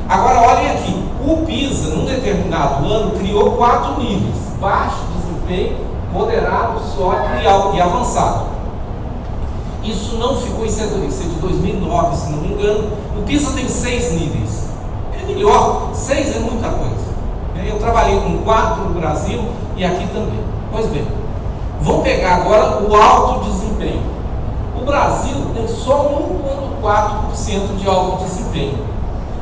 Speaker 2: Agora, olhem aqui. O PISA, num determinado ano, criou 4 níveis: baixo desempenho, moderado, sólido e avançado. Isso não ficou, isso é de 2009, se não me engano. O PISA tem 6 níveis. É melhor, 6 é muita coisa. Eu trabalhei com 4 no Brasil e aqui também. Pois bem, vamos pegar agora o alto desempenho. O Brasil tem só 1,4% de alto desempenho.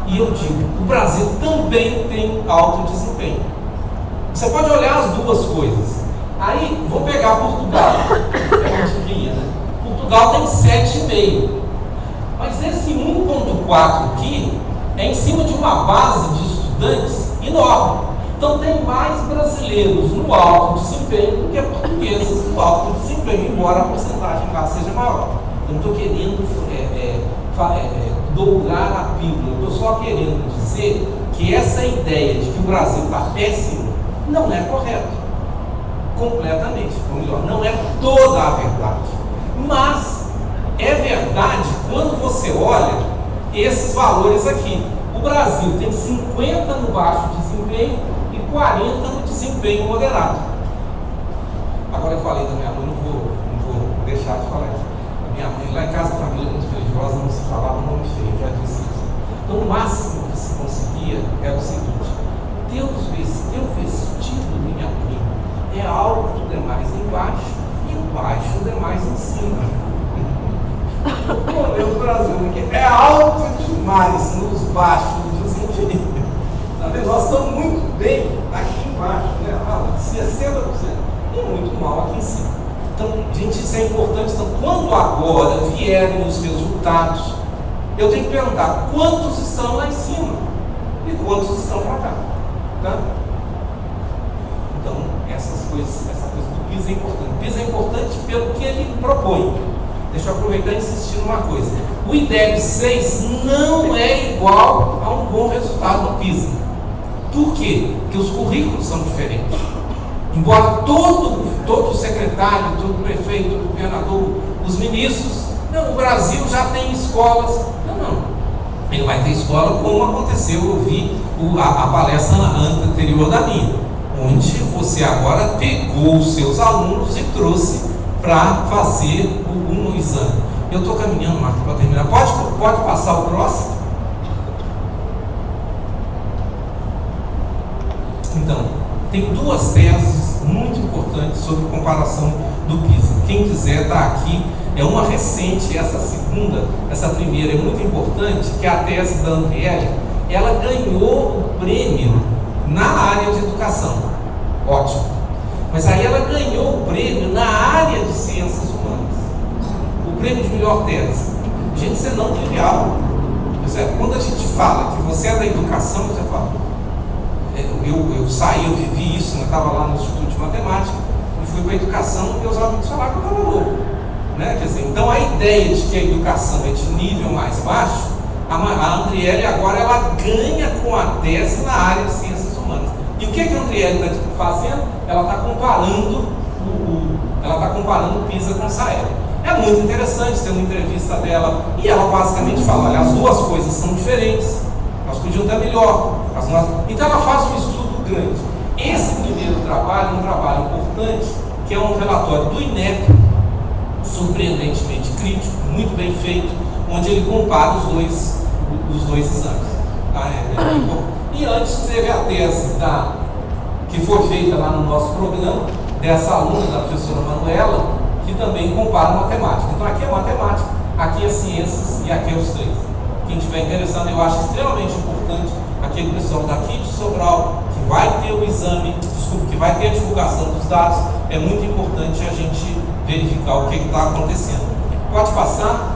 Speaker 2: E eu digo, o Brasil também tem alto desempenho. Você pode olhar as duas coisas. Aí, vou pegar Portugal, é uma diquinha, né? Portugal tem 7,5. Mas esse 1,4 aqui é em cima de uma base de estudantes enorme. Então tem mais brasileiros no alto desempenho do que portugueses no alto desempenho, embora a porcentagem lá seja maior. Eu não estou querendo dourar a pílula, eu estou só querendo dizer que essa ideia de que o Brasil está péssimo não é correto. Completamente, ou melhor, não é toda a verdade, mas é verdade quando você olha esses valores aqui. O Brasil tem 50 no baixo desempenho e 40 no desempenho moderado. Agora eu falei da minha mãe, não vou deixar de falar isso. A minha mãe, lá em casa, a família muito religiosa, não se falava nome feio, já disse isso. Então o máximo que se conseguia era o seguinte: Deus teu vestido, minha prima, é alto demais embaixo e baixo demais em cima. O Brasil aqui é alto demais nos e muito mal aqui em cima. Então, gente, isso é importante. Então, quando agora vierem os resultados, eu tenho que perguntar quantos estão lá em cima e quantos estão para cá. Tá? Então, essa coisa do PISA é importante. O PISA é importante pelo que ele propõe. Deixa eu aproveitar e insistir numa coisa. O IDEB 6 não é igual a um bom resultado no PISA. Por quê? Porque os currículos são diferentes. Embora todo secretário, todo prefeito, todo governador, os ministros, não, o Brasil já tem escolas. Não. Ele vai ter escola como aconteceu, eu vi a palestra anterior da minha, onde você agora pegou os seus alunos e trouxe para fazer um exame. Eu estou caminhando, Marta, para terminar. Pode passar o próximo? Então, tem duas teses muito importantes sobre comparação do PISA. Quem quiser está aqui. É uma recente, essa primeira é muito importante, que é a tese da Andriele. Ela ganhou o prêmio na área de educação. Ótimo. Mas aí ela ganhou o prêmio na área de ciências humanas. O prêmio de melhor tese. Gente, isso é não trivial. Quando a gente fala que você é da educação, você fala. Eu saí, eu vivi isso, eu estava lá no Instituto de Matemática, e fui para a educação, e meus amigos falaram que eu estava louco. Né? Quer dizer, então a ideia de que a educação é de nível mais baixo, a Andriele agora ela ganha com a tese na área de ciências humanas. E o que a Andriele está fazendo? Ela está comparando o PISA com o SAEB. É muito interessante ter uma entrevista dela, e ela basicamente fala, olha, as duas coisas são diferentes, nós podíamos estar melhor. Então ela faz um estudo grande. Esse primeiro trabalho é um trabalho importante, que é um relatório do INEP, surpreendentemente crítico, muito bem feito, onde ele compara os dois exames. Tá? E antes teve a tese que foi feita lá no nosso programa, dessa aluna, da professora Manuela, que também compara matemática. Então aqui é matemática, aqui é ciências e aqui é os três. Quem estiver interessado, eu acho extremamente importante aquele pessoal daqui de Sobral, que vai ter o exame, que vai ter a divulgação dos dados, é muito importante a gente verificar o que está acontecendo. Pode passar?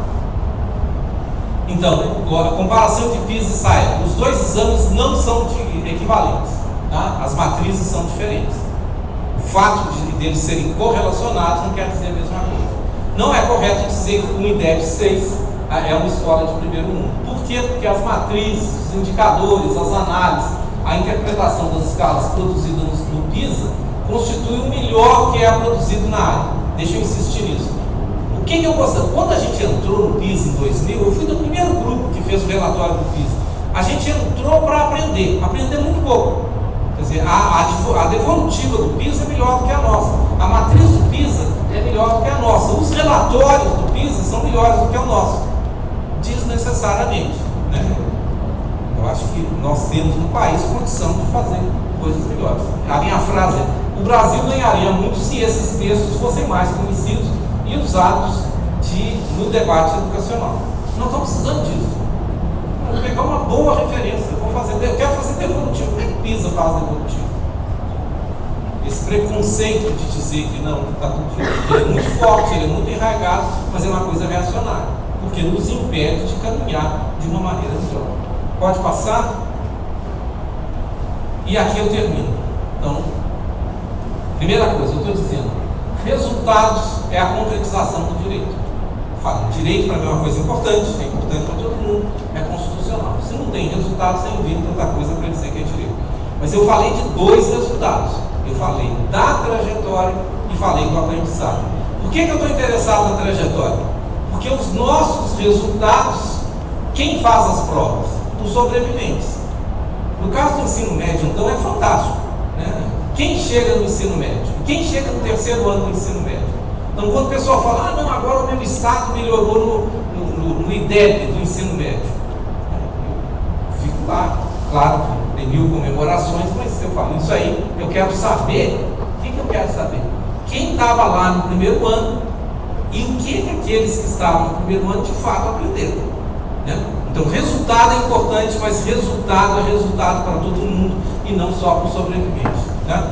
Speaker 2: Então, a comparação de PISA e SAEB. Os dois exames não são equivalentes. Tá? As matrizes são diferentes. O fato de eles serem correlacionados não quer dizer a mesma coisa. Não é correto dizer que o IDEB 6 é uma escola de primeiro mundo. Por quê? Porque as matrizes, os indicadores, as análises, a interpretação das escalas produzidas no PISA constitui o melhor que é produzido na área. Deixa eu insistir nisso. O que eu gostei? Quando a gente entrou no PISA em 2000, eu fui do primeiro grupo que fez o relatório do PISA. A gente entrou para aprender muito pouco. Quer dizer, a devolutiva do PISA é melhor do que a nossa. A matriz do PISA é melhor do que a nossa. Os relatórios do PISA são melhores do que o nosso. Desnecessariamente. Né? Eu acho que nós temos no país condição de fazer coisas melhores. A minha frase é: o Brasil ganharia muito se esses textos fossem mais conhecidos e usados no debate educacional. Não estamos precisando disso. Vou pegar uma boa referência. Eu quero fazer devolutivo. Como é que PISA faz devolutivo? Esse preconceito de dizer que não, que está tudo feito, ele é muito forte, ele é muito enraizado, mas é uma coisa reacionária, porque nos impede de caminhar de uma maneira melhor. Pode passar? E aqui eu termino. Então, primeira coisa, eu estou dizendo, resultados é a concretização do direito. Falo, direito para mim é uma coisa importante, é importante para todo mundo, é constitucional. Se não tem resultados, você inventa tanta coisa para dizer que é direito. Mas eu falei de dois resultados. Eu falei da trajetória e falei do aprendizado. Por que eu estou interessado na trajetória? Porque os nossos resultados, quem faz as provas? Os sobreviventes. No caso do ensino médio, então, é fantástico. Né? Quem chega no ensino médio? Quem chega no terceiro ano do ensino médio? Então, quando o pessoal fala, não, agora o meu estado melhorou no IDEB do ensino médio. Eu fico lá, claro que tem 1000 comemorações, mas eu falo, isso aí, eu quero saber. O que eu quero saber? Quem estava lá no primeiro ano e o que aqueles que estavam no primeiro ano de fato aprenderam. Né? Então, resultado é importante, mas resultado é resultado para todo mundo e não só para o sobrevivente. Né?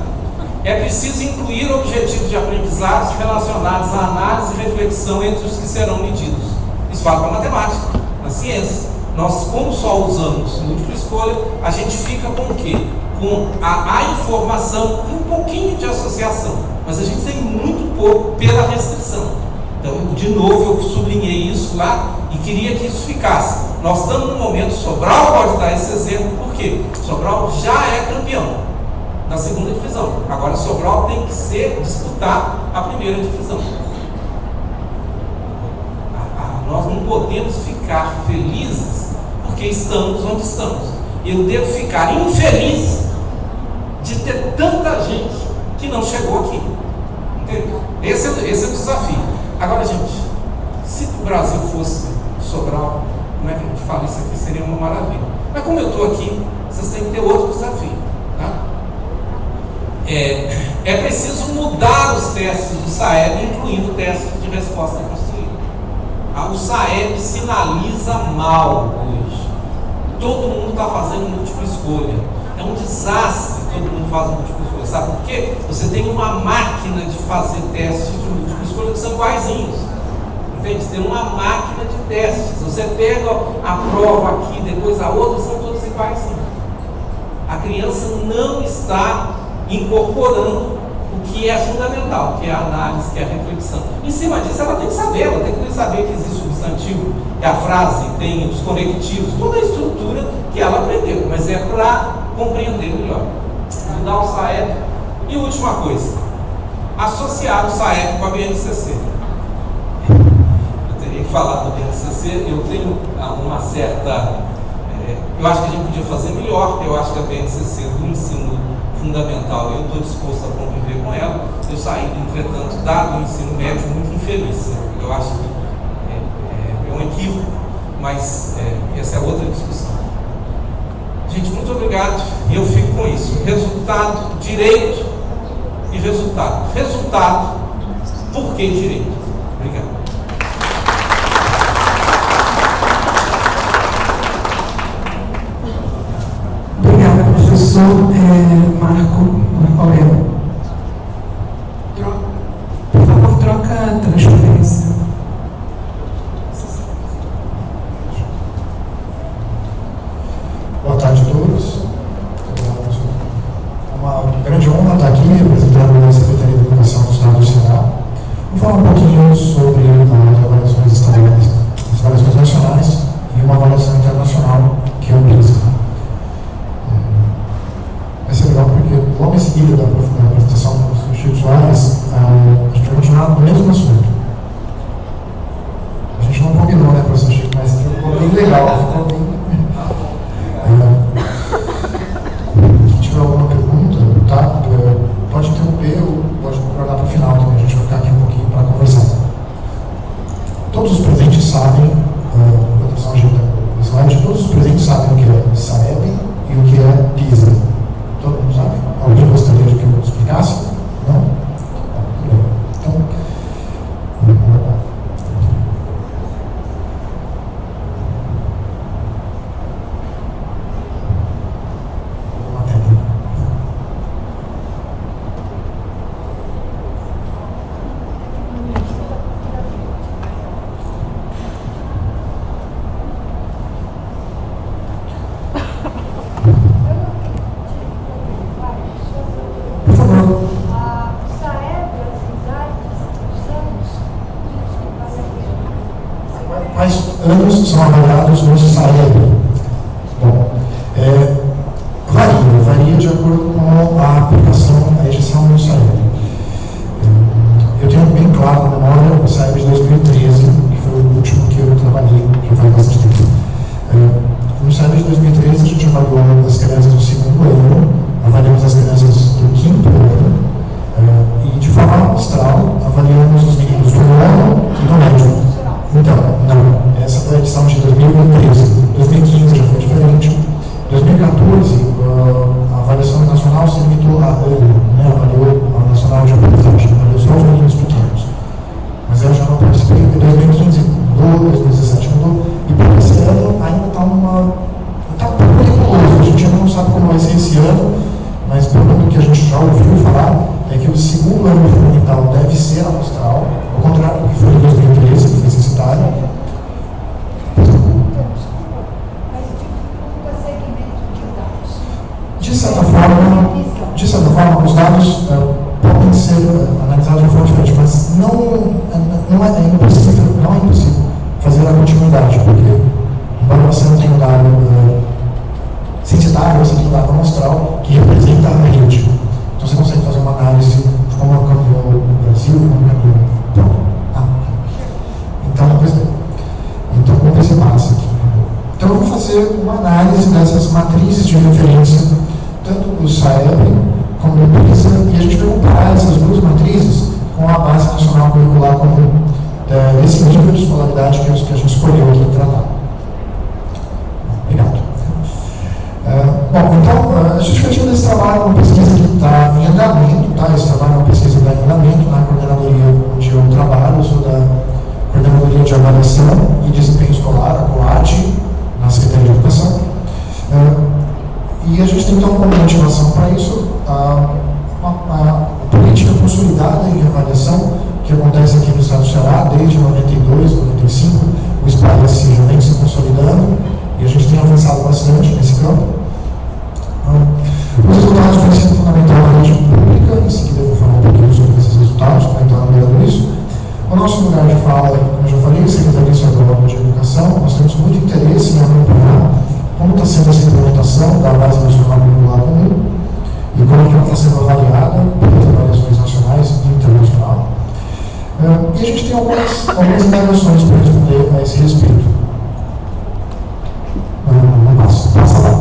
Speaker 2: É preciso incluir objetivos de aprendizagem relacionados à análise e reflexão entre os que serão medidos. Isso vale para a matemática, na ciência. Nós, como só usamos múltipla escolha, a gente fica com o quê? Com a informação e um pouquinho de associação. Mas a gente tem muito pouco pela restrição. Então, de novo, eu sublinhei isso lá e queria que isso ficasse. Nós estamos no momento, Sobral pode dar esse exemplo, por quê? Sobral já é campeão da segunda divisão. Agora, Sobral tem que disputar a primeira divisão. Nós não podemos ficar felizes porque estamos onde estamos. Eu devo ficar infeliz de ter tanta gente que não chegou aqui. Entendeu? Esse é o desafio. Agora, gente, se o Brasil fosse Sobral, como é que a gente fala isso aqui? Seria uma maravilha. Mas como eu estou aqui, vocês têm que ter outro desafio. Tá? É preciso mudar os testes do SAEB, incluindo o teste de resposta construída. O SAEB sinaliza mal hoje. Todo mundo está fazendo múltipla escolha. É um desastre todo mundo faz múltipla escolha. Sabe por quê? Você tem uma máquina de fazer testes de múltipla escolha que são iguaizinhos. Entende? Você tem uma máquina de testes. Você pega a prova aqui, depois a outra, são todos iguaizinhos. A criança não está incorporando o que é fundamental, que é a análise, que é a reflexão. Em cima disso, ela tem que saber, que existe o substantivo, que a frase tem os conectivos, toda a estrutura que ela aprendeu, mas é para compreender melhor. Mudar o SAEB. E última coisa, associar o SAEB com a BNCC. Eu teria que falar da BNCC, eu tenho uma certa... eu acho que a gente podia fazer melhor, eu acho que a BNCC do ensino fundamental, eu estou disposto a conviver com ela. Eu saí, entretanto, dado o ensino médio, muito infeliz. Eu acho que é um equívoco, mas essa é outra discussão. Gente, muito obrigado, e eu fico com isso. Resultado, direito e resultado. Resultado, por que direito? Obrigado.
Speaker 1: Obrigada, professor Marco Aurélio. Por favor, troca a transparência.
Speaker 5: Boa tarde a todos. É uma grande honra estar aqui representando a Secretaria de Educação do Estado do Ceará. Vou falar um pouquinho sobre as avaliações estaduais, as avaliações nacionais e uma avaliação internacional, que é o PISA. Vai ser legal porque logo em seguida da apresentação do professor Chico Soares, a gente vai continuar no mesmo assunto. A gente não combinou, né, professor Chico, mas ficou bem legal, ficou bem... Se tiver alguma pergunta, tá? Pode interromper ou pode guardar para o final também. A gente vai ficar aqui um pouquinho para conversar. Todos os presentes sabem, proteção ajeita o slide, todos os presentes sabem o que é SAEB e o que é PISA. Todo mundo sabe? Alguém gostaria de que eu explicasse? Não? Então, vamos lá. Quais anos são avaliados no SAEB? Bom, varia de acordo com a aplicação, a edição do SAEB. Eu tenho bem claro na memória o SAEB de 2013, que foi o último que eu trabalhei, já faz bastante tempo. No SAEB de 2013, a gente avaliou as crianças do segundo ano, avaliamos as crianças do quinto ano, e de forma amostral, avaliamos os meninos do nono e do médio. Então, não, essa foi a edição de 2013. 2015 já foi diferente. 2014, a avaliação nacional se limitou a ano, né? Avaliou a nacional de aprendizagem, avaliou só os meninos pequenos. Mas eu já não participei, em 2015 mudou, 2017 mudou, e para esse ano ainda está um pouco nebuloso. A gente ainda não sabe como vai ser esse ano, mas pelo que a gente já ouviu falar, é que o segundo ano fundamental deve ser amostral, ao contrário do que foi em 2013, que foi censitário. De certa forma, os dados podem ser analisados de forma diferente, mas é impossível fazer a continuidade, porque, embora você não tenha um dado censitário, você tem um dado amostral que representa a rede. Então você consegue fazer uma análise de como caminhou no Brasil, como caminhou. Então, vamos ver se passa aqui. Então, eu vou fazer uma análise dessas matrizes de referência, tanto do SAEB como do PISA, e a gente vai comparar essas duas matrizes com a Base Nacional Curricular Comum, desse nível de escolaridade que a gente escolheu aqui tratar. Obrigado. Bom, então, a justificativa desse trabalho é uma pesquisa que está em andamento, tá? Esse trabalho é uma pesquisa que está em andamento na coordenadoria onde eu trabalho, eu sou da Coordenadoria de Avaliação e Desempenho Escolar, a COAD, na Secretaria de Educação. E a gente tem então como motivação para isso a política consolidada em avaliação que acontece aqui no estado do Ceará desde 92, 95. O SPAES já vem se consolidando e a gente tem avançado bastante nesse campo. Os resultados do ensino fundamental na rede pública, em seguida eu vou falar um pouquinho sobre esses resultados, como é que está melhorando isso. O nosso lugar de fala, como eu já falei, Secretaria Estadual de Educação, nós temos muito interesse em acompanhar como está sendo essa implementação da Base Nacional Curricular Comum e como é que ela está sendo avaliada pelas avaliações nacionais e internacional. E a gente tem algumas indagações para responder a esse respeito. Não passa lá.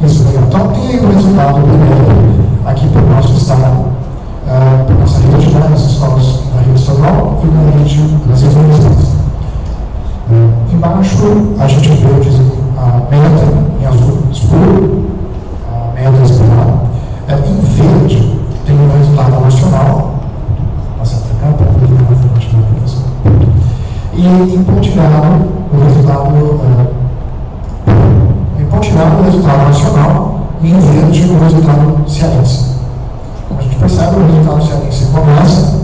Speaker 5: Isso, legal. Então, tem aí o resultado do INEP aqui para o nosso estado, para a nossa rede, nas escolas da rede estadual e na rede das universidades. Embaixo, a gente vê a meta em azul escuro, a meta esperada. Em verde, tem o resultado nacional. Passar para cá, para ver na frente do professor. E em pontilhado, o resultado nacional, e em verde, o resultado cearense. Como a gente percebe, o resultado cearense começa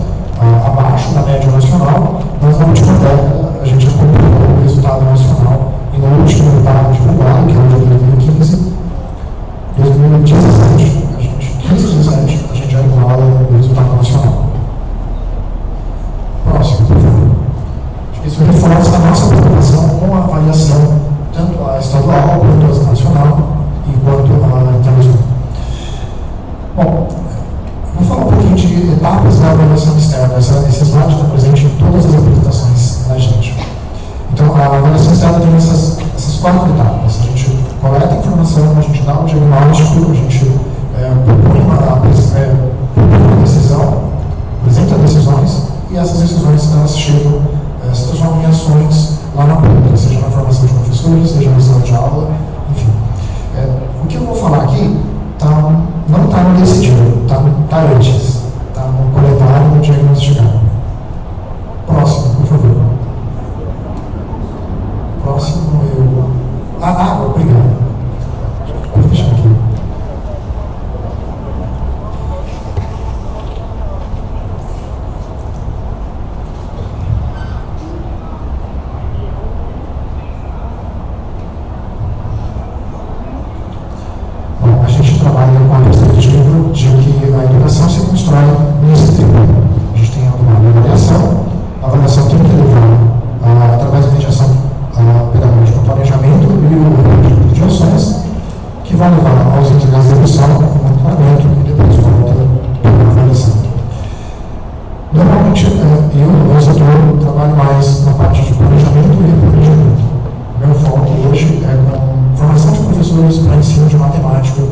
Speaker 5: abaixo da média nacional, mas na última década a gente acompanhou o resultado nacional e no último dado divulgado, que é o de 2015, 2017, a gente já iguala o resultado nacional. Próximo, por favor. Acho que isso reforça a nossa preocupação com a avaliação, tanto a estadual quanto a nacional e quanto a internacional. Bom, vou falar um pouquinho de etapas da avaliação externa. Esse slide está presente em todas as apresentações da gente. Então, a avaliação externa tem essas 4 etapas. A gente coleta a informação, a gente dá um diagnóstico, a gente propõe uma decisão, apresenta decisões, e essas decisões elas chegam, se transformam em ações lá na ponta, seja na formação de professores, seja na sala de aula, enfim. O que eu vou falar aqui não está no decidido, está antes, está no coletar e no diagnosticar. Próximo, por favor. Próximo, água, obrigado. Vou deixar aqui. Bom, a gente trabalha com a perspectiva de que a educação se constrói nesse tempo. A gente tem uma avaliação tem que levar, através da mediação pedagógica, o planejamento e o planejamento de ações, que vai levar aos itens de execução, o monitoramento e depois volta para a avaliação. Normalmente, eu, no meu setor, trabalho mais na parte de planejamento e replanejamento. O meu foco hoje é com formação de professores para ensino de matemática.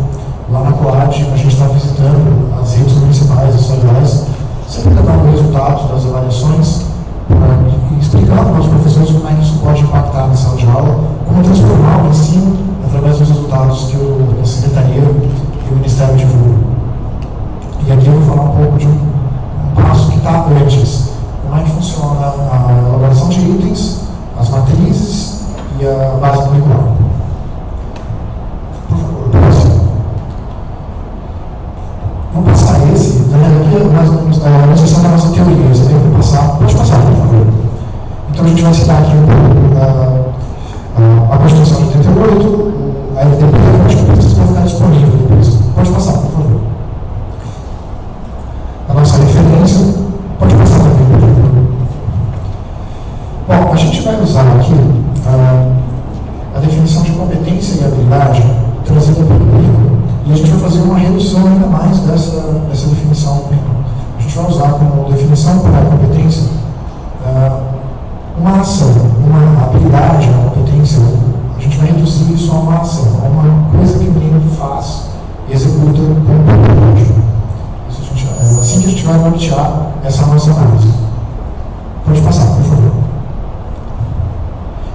Speaker 5: Lá na COAD, a gente está visitando as redes municipais, estaduais, sempre levando resultados das avaliações, para explicar para os professores como é que isso pode impactar na sala de aula, como transformar o ensino através dos resultados que a Secretaria e o Ministério divulgam. E aqui eu vou falar um pouco de um passo que está antes. Como é que funciona a elaboração de itens, as matrizes e a base curricular. Por favor, próximo. Vamos passar esse, né? na exceção da nossa teoria, você tem que passar, pode passar, por favor. Então a gente vai citar aqui a Constituição de 88, a LDP, acho que vocês vão ficar disponível depois. Pode passar, por favor. A nossa referência, pode passar também, por favor. Bom, a gente vai usar aqui a definição de competência e habilidade trazida pelo Pinto, e a gente vai fazer uma redução ainda mais dessa definição do Pinto. A gente vai usar como definição para a competência uma ação, uma habilidade, uma competência. A gente vai reduzir isso a uma ação, a uma coisa que o menino faz e executa com competência. É assim que a gente vai nortear essa nossa análise. Pode passar, por favor.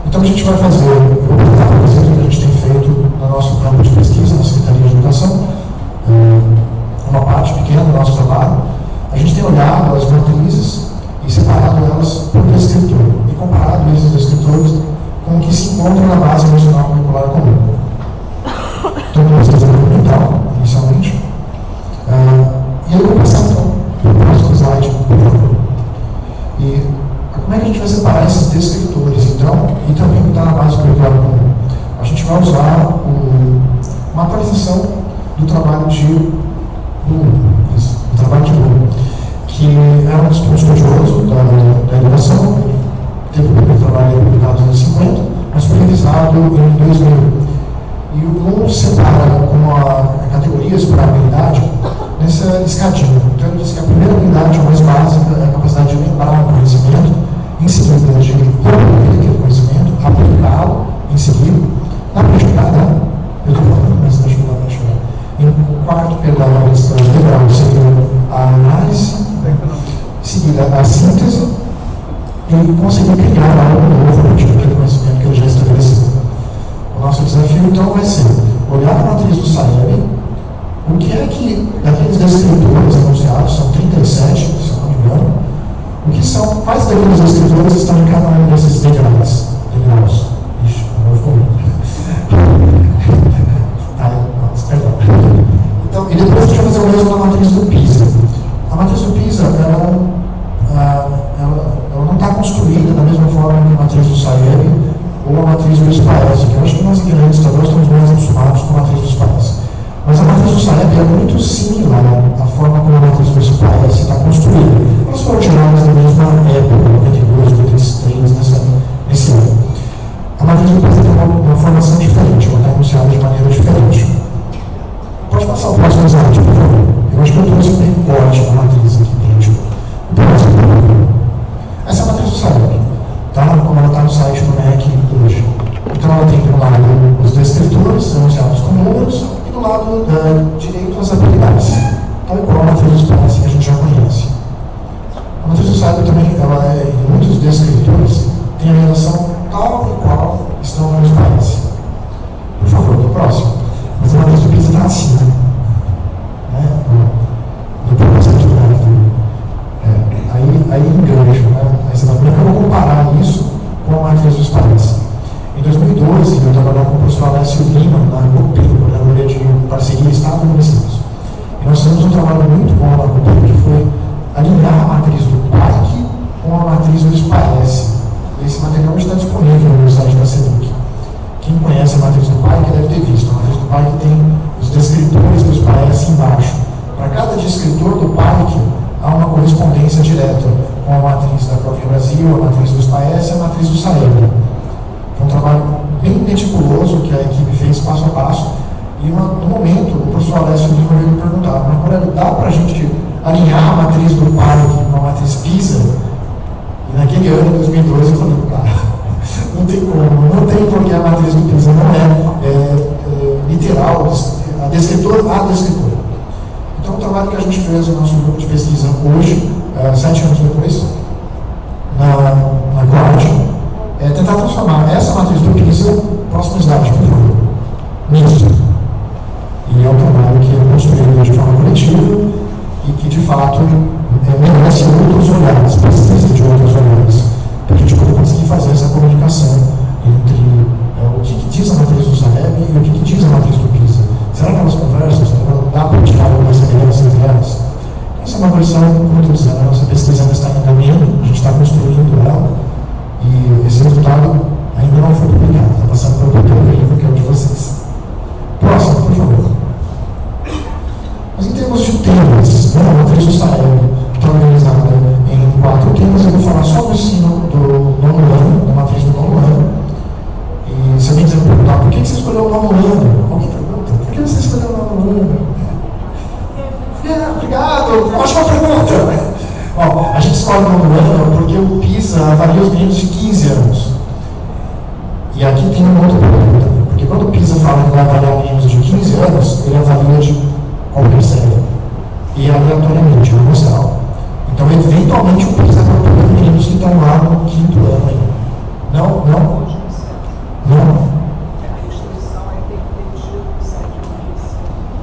Speaker 5: Então a gente vai fazer, eu vou contar para vocês o que a gente tem feito no nosso campo de pesquisa, na Secretaria de Educação, uma parte pequena do nosso trabalho. A gente tem olhado as matrizes e separado elas por descritor, e comparado esses descritores com o que se encontra na base nacional curricular comum. Então, uma pesquisa documental, inicialmente. E eu vou passar então para o próximo slide, por favor. E como é que a gente vai separar esses descritores, então, e também está na base curricular comum? A gente vai usar uma atualização do trabalho de Bloom, que é um estudo estudioso da educação. Teve o primeiro trabalho publicado nos anos 50, mas foi revisado em 2000. E o Bloom separa como categorias para habilidade nessa escadinha. Então ele diz que a primeira habilidade, a mais básica, é a capacidade de lembrar o conhecimento, em seguida de compreender aquele conhecimento, aplicá-lo, em seguida, na prática, eu estou falando, mas deixa eu dar para chegar. E o quarto pedaço integral seria a análise, em seguida a síntese, e conseguir criar algo novo a partir daquele conhecimento que ele já estabeleceu. O nosso desafio, então, vai ser olhar a matriz do SAEB, o que é que, daqueles descritores anunciados, são 37, se eu não me engano, o que são, quais daqueles descritores estão em cada um desses degraus? Ixi, não ficou muito. Perdão. Então, e depois a gente vai fazer o mesmo na matriz do PISA. A matriz do PISA, ela não está construída da mesma forma que a matriz do SAEB ou a matriz do SPAES, que eu acho que nós aqui na estamos mais acostumados com a matriz do SPAES. Mas a matriz do SAEB é muito similar à forma como a matriz do SPAES está construída. Elas foram tiradas da mesma época, 92, 93, nesse ano. A matriz do PISA tem uma formação diferente, ela está anunciada de maneira diferente. Pode passar o próximo slide, por favor. Eu acho que eu trouxe um recorte da matriz aqui dentro. O próximo, por favor. Essa é a matriz do SAEB, tá? Como ela está no site do MEC hoje. Então ela tem do lado os descritores, anunciados com números, e do lado direito as habilidades, tal qual a matriz do SPAES que a gente já conhece. A matriz do SAEB também, em muitos descritores, tem a relação tal e qual estão no SPAES. Por favor, o próximo. Mas a matriz do PISA está assim, né? Depois você vai tirar também. Aí engancha, né? Aí você vai ver que eu vou comparar isso com a matriz dos SPAES. Em 2012, eu trabalhava com o professor Alessio Lima, na COPIM, Coordenadoria de Parceria Estado e Municípios. E nós fizemos um trabalho muito bom na COPIM, que foi alinhar a matriz do PAIC com a matriz do SPAES. E esse material está disponível no site da SEDUC. Quem conhece a matriz do PAIC deve ter visto. A matriz do PAIC tem os descritores dos PAES embaixo. Para cada descritor do PAIC, há uma correspondência direta com a matriz da Prova Brasil, a matriz dos PAES e a matriz do SAEB. Foi um trabalho bem meticuloso que a equipe fez passo a passo. E no momento, o professor Alessio Lima veio me perguntar: mas Corélio, dá para a gente alinhar a matriz do PAIC com a matriz PISA? E naquele ano, em 2012, eu falei: não tem como, não tem porque a matriz do PISA não é literal, a descritor. Então, o trabalho que a gente fez no nosso grupo de pesquisa hoje, 7 anos depois, na COAD, é tentar transformar essa matriz do PISA, próximo slide, por favor, nisso. E é um trabalho que é construído de forma coletiva e que, de fato, merece outros olhares, precisa de outros olhares, para a gente poder conseguir fazer essa comunicação entre o que diz a matriz do SAEB e o que diz a matriz do PISA. Será que elas conversam? Dá para tirar alguma semelhança entre elas? Quem Essa é uma versão, como eu estou dizendo, a nossa pesquisa ainda está em andamento, a gente está construindo ela, e esse resultado ainda não foi publicado, está passando pelo primeiro livro, que é o de vocês. Próximo, por favor. Mas em termos de temas, a matriz do Sael está organizada em 4 temas. Eu vou falar só do ensino do nono ano, da matriz do nono ano. E se alguém quiser me perguntar, por que você escolheu o nono ano? Alguém pergunta, por que você escolheu o nono ano? Obrigado, ótima pergunta. Bom, a gente escolhe o nono ano porque o PISA avalia os meninos de 15 anos. E aqui tem um outro problema também, porque quando o PISA fala que vai avaliar meninos de 15 anos, ele avalia de qualquer série e aleatoriamente, no mostral. Então, eventualmente, o PISA vai para meninos que estão lá no 5º ano ainda. Não?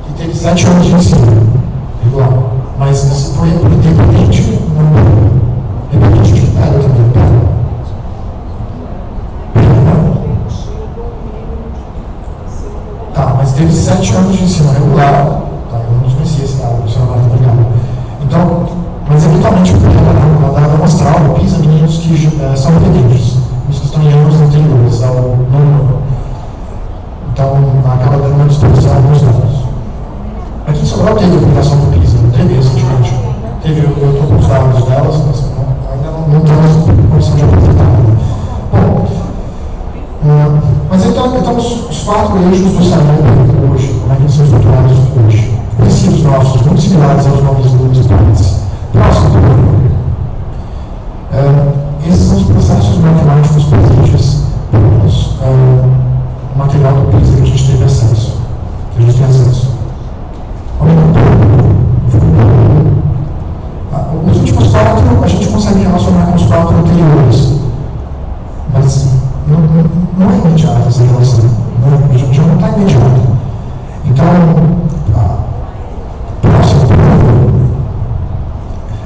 Speaker 5: Que teve 7 anos de ensino, regular. Mas se foi independente, não. Independente de critério também. Tá, mas teve 7 anos de ensino regular. Tá, eu não conhecia esse dado, professor Amado, obrigado. Então, mas eventualmente o problema da amostral, o PISA, meninos que são dependentes, os que estão em anos anteriores ao nono ano. Então, acaba dando uma distorção a alguns dados. Aqui em Sobral teve a publicação do PISA, não teve recentemente. Teve, eu estou com os dados delas, mas ainda não temos condição de aproveitar. Bom, mas então os 4 eixos do Sael hoje, como é que eles são estruturados hoje? Princípios nossos, muito similares aos nomes dos pais. Próximo, por favor. Esses são os processos matemáticos presentes no material do PISA que a gente teve acesso. Que a gente tem acesso. Os últimos 4 a gente consegue relacionar com os 4 anteriores. Mas não é imediata essa relação. Já não está imediata. Então, próximo.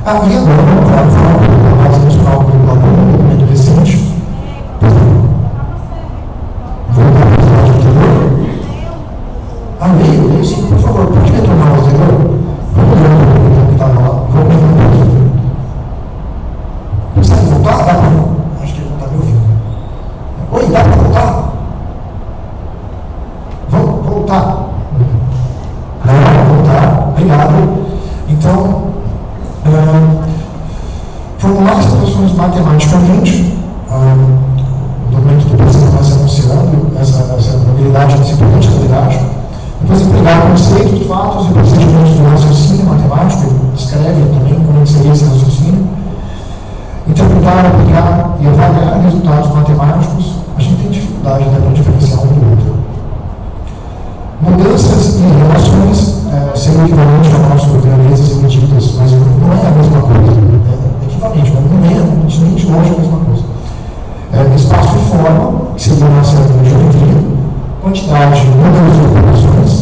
Speaker 5: E agora, claro, fazemos um documento recente. Vou dar para o slide anterior. Leio sim, por favor, pode retornar ao anterior? Vamos ler o que estava lá. Vamos ler um pouquinho. Consegue voltar? Dá para? Acho que ele não está me ouvindo. Oi, dá para voltar? Vamos voltar. Não, voltar. Obrigado. Então, formular as equações matematicamente, o documento do PISA está se anunciando, essa habilidade, essa importante habilidade. Depois empregar conceitos, fatos e procedimentos do raciocínio matemático, escreve também como seria esse raciocínio. Interpretar, aplicar e avaliar resultados matemáticos, a gente tem dificuldade para diferenciar um do outro. Mudanças em relações sendo equivalente ao nosso grandezas e medidas, mas não é a mesma coisa. É equivalente, mas não é nem de longe a mesma coisa. Espaço e forma, que seria a nossa geometria, quantidade, número de operações.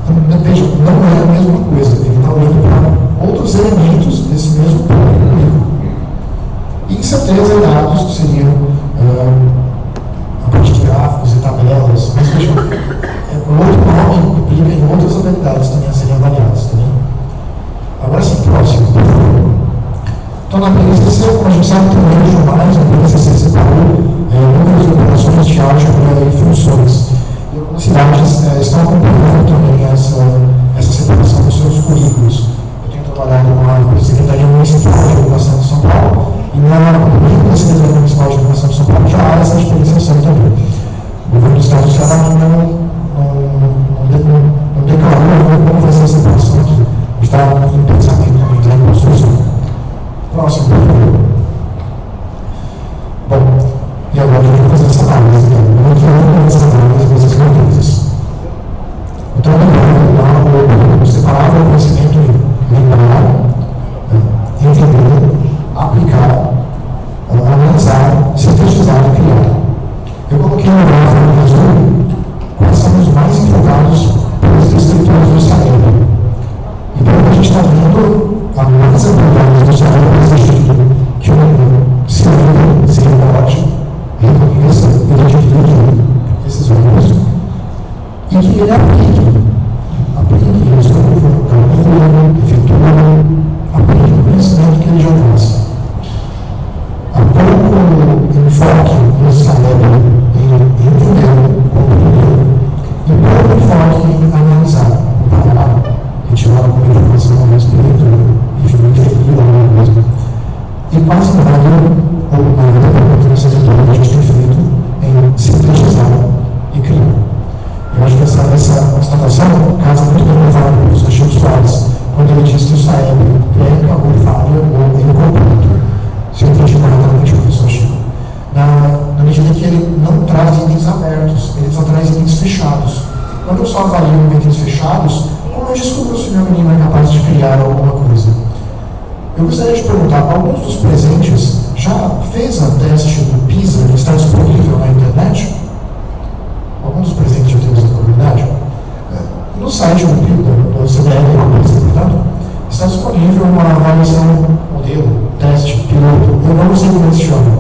Speaker 5: Então, veja, não é a mesma coisa. Ele está olhando para outros elementos desse mesmo público. Incerteza e dados, que seriam a parte de gráficos e tabelas. Mas veja, o outro nome implica em outras habilidades também a serem avaliadas. Também. Agora sim, próximo, por favor. Então, na PNCC, como a gente sabe, tem um eixo mais, a PNCC separou números de operações de álgebra e funções. E algumas cidades estão acompanhando também essa separação dos seus currículos. Eu tenho trabalhado com a Secretaria Municipal de Educação de São Paulo, e na currículo da Secretaria Municipal de Educação de São Paulo já há essa diferenciação também. O governo do Estado do Ceará não declarou como vai ser a separação aqui. Está em pensamento também, está em construção. Próximo, por favor. Bom, e agora a gente vai fazer essa análise. Eu vou aqui essa análise dessas matrizes. Então, lembrando lá o separável, o princípio criar alguma coisa. Eu gostaria de perguntar, alguns dos presentes já fez a teste do PISA que está disponível na internet? Alguns dos presentes já teve essa oportunidade? No site do CBR, portanto, está disponível uma avaliação modelo, teste, piloto, eu não sei como se chama,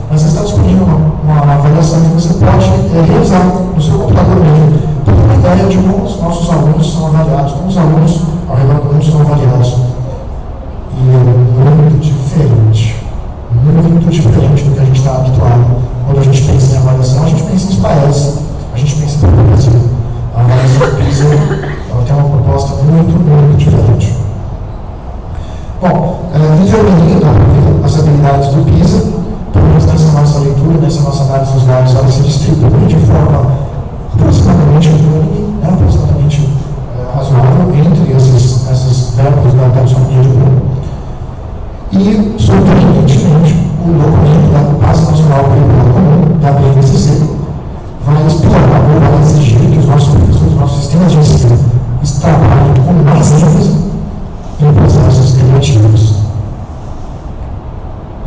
Speaker 5: mas está disponível uma avaliação que você pode realizar no seu computador mesmo, para ter uma ideia de como os nossos alunos são avaliados, como os alunos ao redor do mundo são avaliados. E é muito diferente do que a gente está habituado. Quando a gente pensa em avaliação, a gente pensa em SPAES, a gente pensa em Brasil. A avaliação do PISA ela tem uma proposta muito diferente. Bom, intervenindo as habilidades do PISA, pelo menos nessa nossa leitura, nessa nossa análise dos dados, ela se distribui de forma aproximadamente unânime, aproximadamente razoável entre essas verbos da taxonomia de Bloom. E, surpreendentemente, o documento da Base Nacional Curricular Comum, da BNCC, vai explorar ou vai exigir que os nossos professores, os nossos sistemas de ensino, trabalhem com mais ênfase em processos criativos.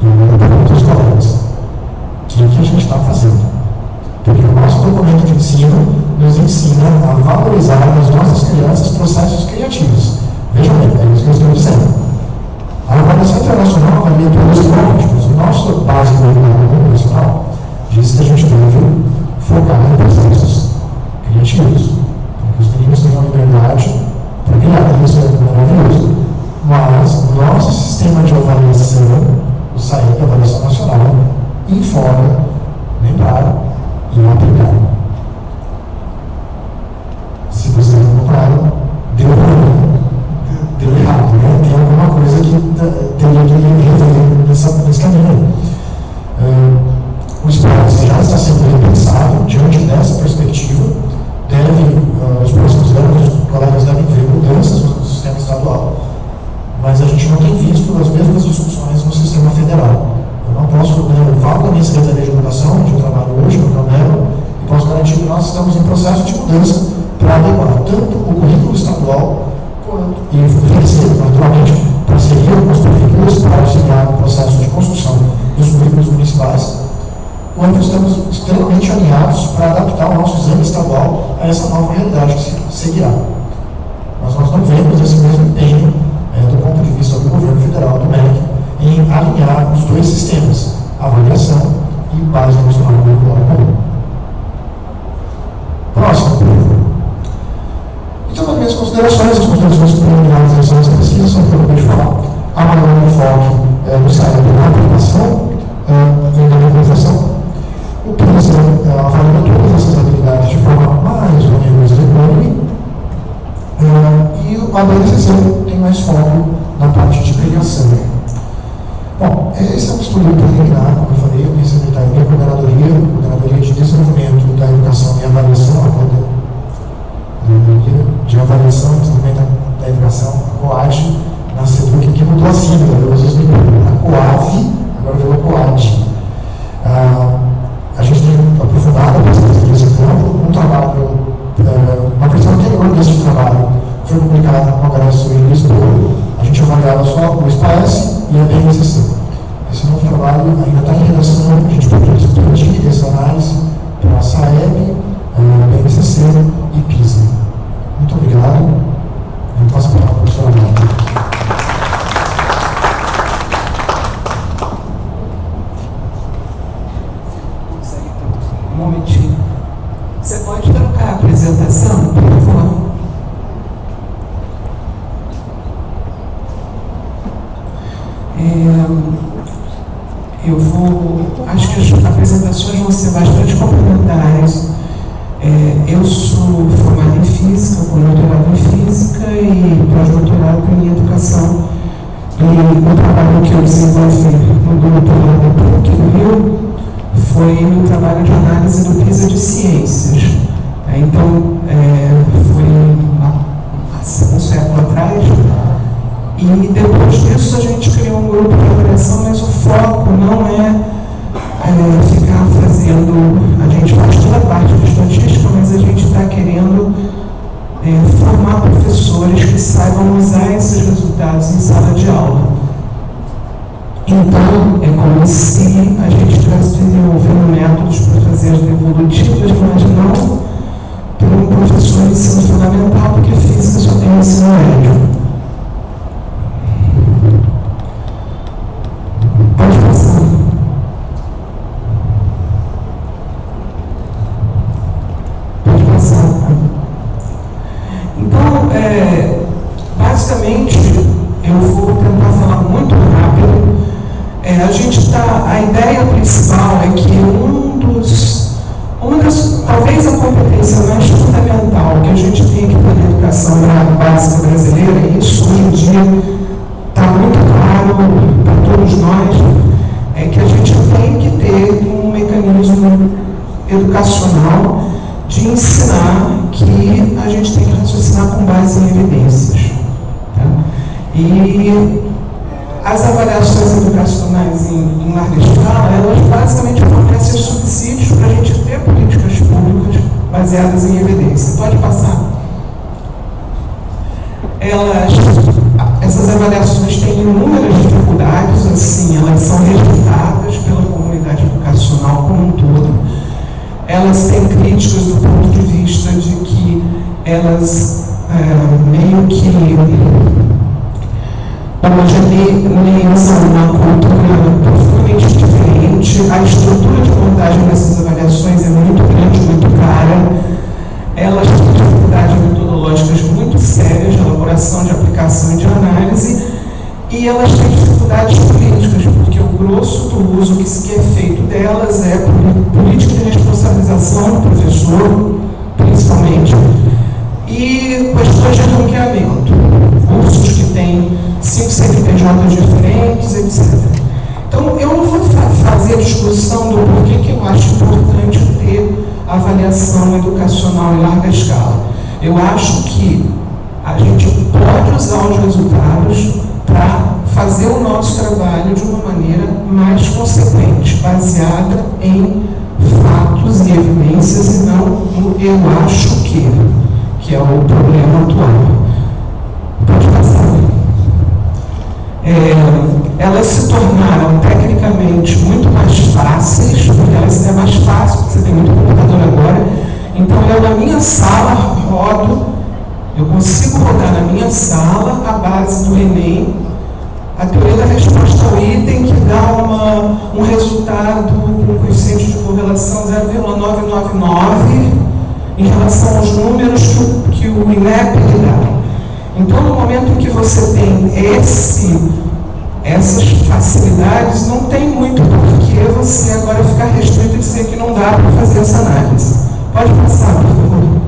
Speaker 5: E eu pergunto aos colegas, o que a gente está fazendo? Porque o nosso documento de ensino nos ensina a valorizar nas nossas crianças processos criativos. Vejam bem, é isso que eu estou dizendo. A avaliação internacional avalia todos os códigos. O nosso base curricular nacional diz que a gente deve focar em processos criativos, para que os meninos tenham liberdade para criar. Isso é maravilhoso. Mas o nosso sistema de avaliação, o SAEP, Avaliação Nacional, informa, lembrar e aplicar. Se você não claro, deu errado, né? Tem alguma coisa que teria que rever nesse caminho. O SPAES já está sendo repensado diante dessa perspectiva. Os próximos anos, os colegas devem ver mudanças no sistema estadual. Mas a gente não tem visto as mesmas discussões no sistema federal. Eu não posso, falo da minha Secretaria de Educação, onde eu trabalho hoje, no Canelo, e posso garantir que nós estamos em processo de mudança para adequar tanto o currículo estadual e oferecer, naturalmente, parceria com as prefeituras para auxiliar no processo de construção dos currículos municipais, quando estamos extremamente alinhados para adaptar o nosso exame estadual a essa nova realidade que seguirá. Mas nós não vemos esse mesmo empenho, do ponto de vista do governo federal, do MEC, em alinhar os dois sistemas, avaliação e base nacional curricular comum. Próximo. Então, as minhas considerações, as considerações preliminares em relação à pesquisa são o que eu acabei de falar. Há maior enfoque no SAEP na aplicação e na realização. O PISA avalia todas essas habilidades de forma mais ou menos econômica. E a BNCC tem mais foco na parte de criação. Bom, esse é um estudo preliminar, como eu falei, eu recebi da minha Coordenadoria de Desenvolvimento da Educação e Avaliação, de Avaliação e Desenvolvimento da Educação, a COAD, na CEDUC, que mudou a sigla, às vezes me perguntam, a COAV, agora virou COAD. A gente tem aprofundado a pesquisa nesse campo, um trabalho, uma versão anterior desse trabalho foi publicada no Congresso em Lisboa. A gente avaliava só o SPAES e a BNCC. Esse novo trabalho ainda está em redação, a gente pode expandir essa análise para a SAEP, BNCC e PISA. Muito obrigado. Eu passo a palavra para o professor Amado.
Speaker 1: Um momentinho. Você pode trocar a apresentação, por favor? Acho que as apresentações vão ser bastante complementares. Eu sou formada em Física, com doutorado em Física e pós-doutorado em Educação. E o trabalho que eu desenvolvi no doutorado da PUC no Rio foi no trabalho de análise do PISA de Ciências. Então, foi um século atrás. E depois disso a gente criou um grupo de avaliação, mas o foco não é ficar fazendo. A gente faz toda a parte de estatística, mas a gente está querendo formar professores que saibam usar esses resultados dificuldades em sala de aula. Então, é como se a gente estivesse desenvolvendo métodos para fazer as devolutivas, mas não para um professor de ensino fundamental, porque física só tem ensino médio. Pode passar. Pode passar. Então, basicamente, eu vou tentar falar muito rápido. A ideia principal é que talvez a competência mais fundamental que a gente tem que ter na educação básica brasileira, e isso hoje em dia está muito claro para todos nós, é que a gente tem que ter um mecanismo educacional de ensinar que a gente tem que raciocinar com base em evidências. Tá? E as avaliações educacionais em larga escala, elas basicamente fornecem subsídios para a gente ter políticas públicas baseadas em evidência. Pode passar. Essas avaliações têm inúmeras dificuldades, assim, elas são rejeitadas pela comunidade educacional como um todo. Elas têm críticas do ponto de vista de que elas meio que homogeneizam uma cultura profundamente diferente. A estrutura de montagem dessas avaliações é muito grande, muito cara. Elas têm dificuldades metodológicas muito sérias de elaboração, de aplicação e de análise, e elas têm dificuldades políticas, porque o grosso do uso que é feito delas é política de responsabilização do professor, principalmente, e questões de ranqueamento, cursos que têm 5 CNPJs diferentes, etc. Então, eu não vou fazer a discussão do porquê que eu acho importante ter avaliação educacional em larga escala. Eu acho que a gente pode usar os resultados para fazer o nosso trabalho de uma maneira mais consequente, baseada em fatos e evidências, e não no eu acho que é o problema atual. Pode passar. Elas se tornaram tecnicamente muito mais fáceis, porque elas é mais fácil, porque você tem muito computador agora. Então, eu na minha sala eu consigo rodar na minha sala a base do Enem, a teoria da resposta ao item, que dá um resultado com coeficiente de correlação 0,999 em relação aos números que o INEP lhe dá. Então, no momento em que você tem essas facilidades, não tem muito porquê você agora ficar restrito e dizer que não dá para fazer essa análise. Pode passar, por favor.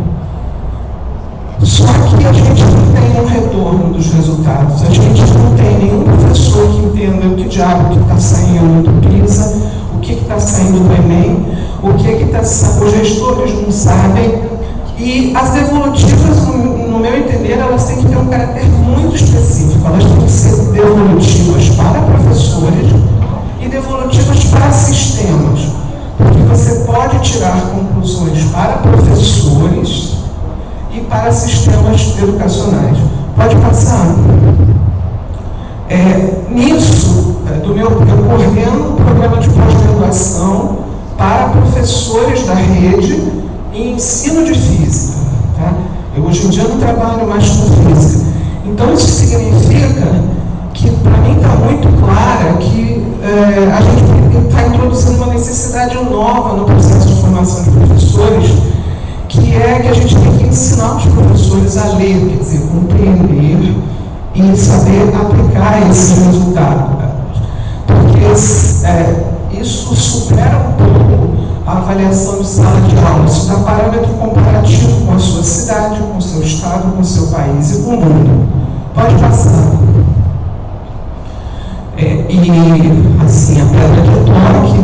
Speaker 1: Só que a gente não tem um retorno dos resultados. A gente não tem nenhum professor que entenda o que diabo que está saindo do PISA, o que está saindo do Enem, o que está saindo. Os gestores não sabem. E as devolutivas, no meu entender, elas têm que ter um caráter muito específico. Elas têm que ser devolutivas para professores e devolutivas para sistemas. Porque você pode tirar conclusões para professores e para sistemas educacionais. Pode passar. Nisso, eu coordeno um programa de pós-graduação para professores da rede em ensino de física. Tá? Eu hoje em dia não trabalho mais com física. Então, isso significa que, para mim, está muito clara que a gente está introduzindo uma necessidade nova no processo de formação de professores, que é que a gente tem que ensinar os professores a ler, quer dizer, compreender e saber aplicar esse resultado. Porque isso supera um pouco a avaliação de sala de aula. Isso dá parâmetro comparativo com a sua cidade, com o seu estado, com o seu país e com o mundo. Pode passar. Assim, a pedra de toque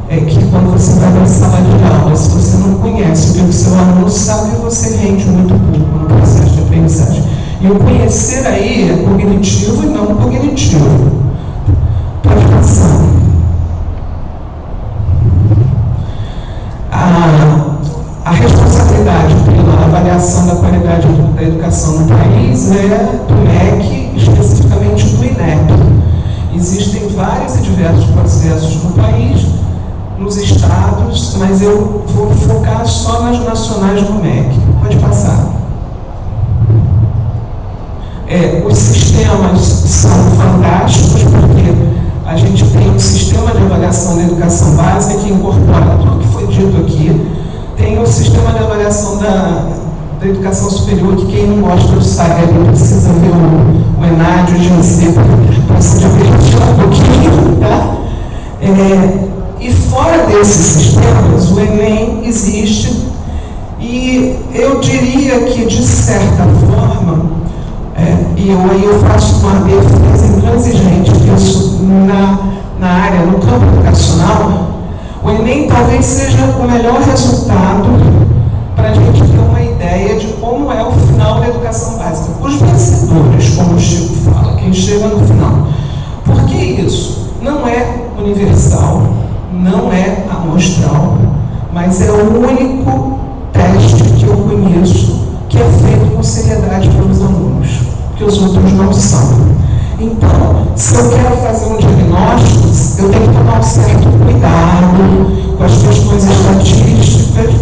Speaker 1: é que quando você vai na sala de aula, se você não conhece o que o seu aluno sabe, você rende muito pouco no processo de aprendizagem. E o conhecer aí é cognitivo e não cognitivo. Pode passar. A responsabilidade pela avaliação da qualidade da educação no país é do MEC, especificamente mas eu vou focar só nas nacionais do MEC. Pode passar. Os sistemas são fantásticos, porque a gente tem um sistema de avaliação da educação básica que incorpora tudo que foi dito aqui. Tem o sistema de avaliação da educação superior, que quem não gosta do SAEB precisa ver o ENAD, o GNC, para se divertir um pouquinho, tá? E fora desses sistemas, o Enem existe, e eu diria que, de certa forma, e eu faço uma defesa intransigente disso na área, no campo educacional, o Enem talvez seja o melhor resultado para a gente ter uma ideia de como é o final da educação básica. Os vencedores, como o Chico fala, quem chega no final. Por que isso? Não é universal, não é amostral, mas é o único teste que eu conheço que é feito com seriedade pelos alunos, que os outros não são. Então, se eu quero fazer um diagnóstico, eu tenho que tomar um certo cuidado com as questões estatísticas,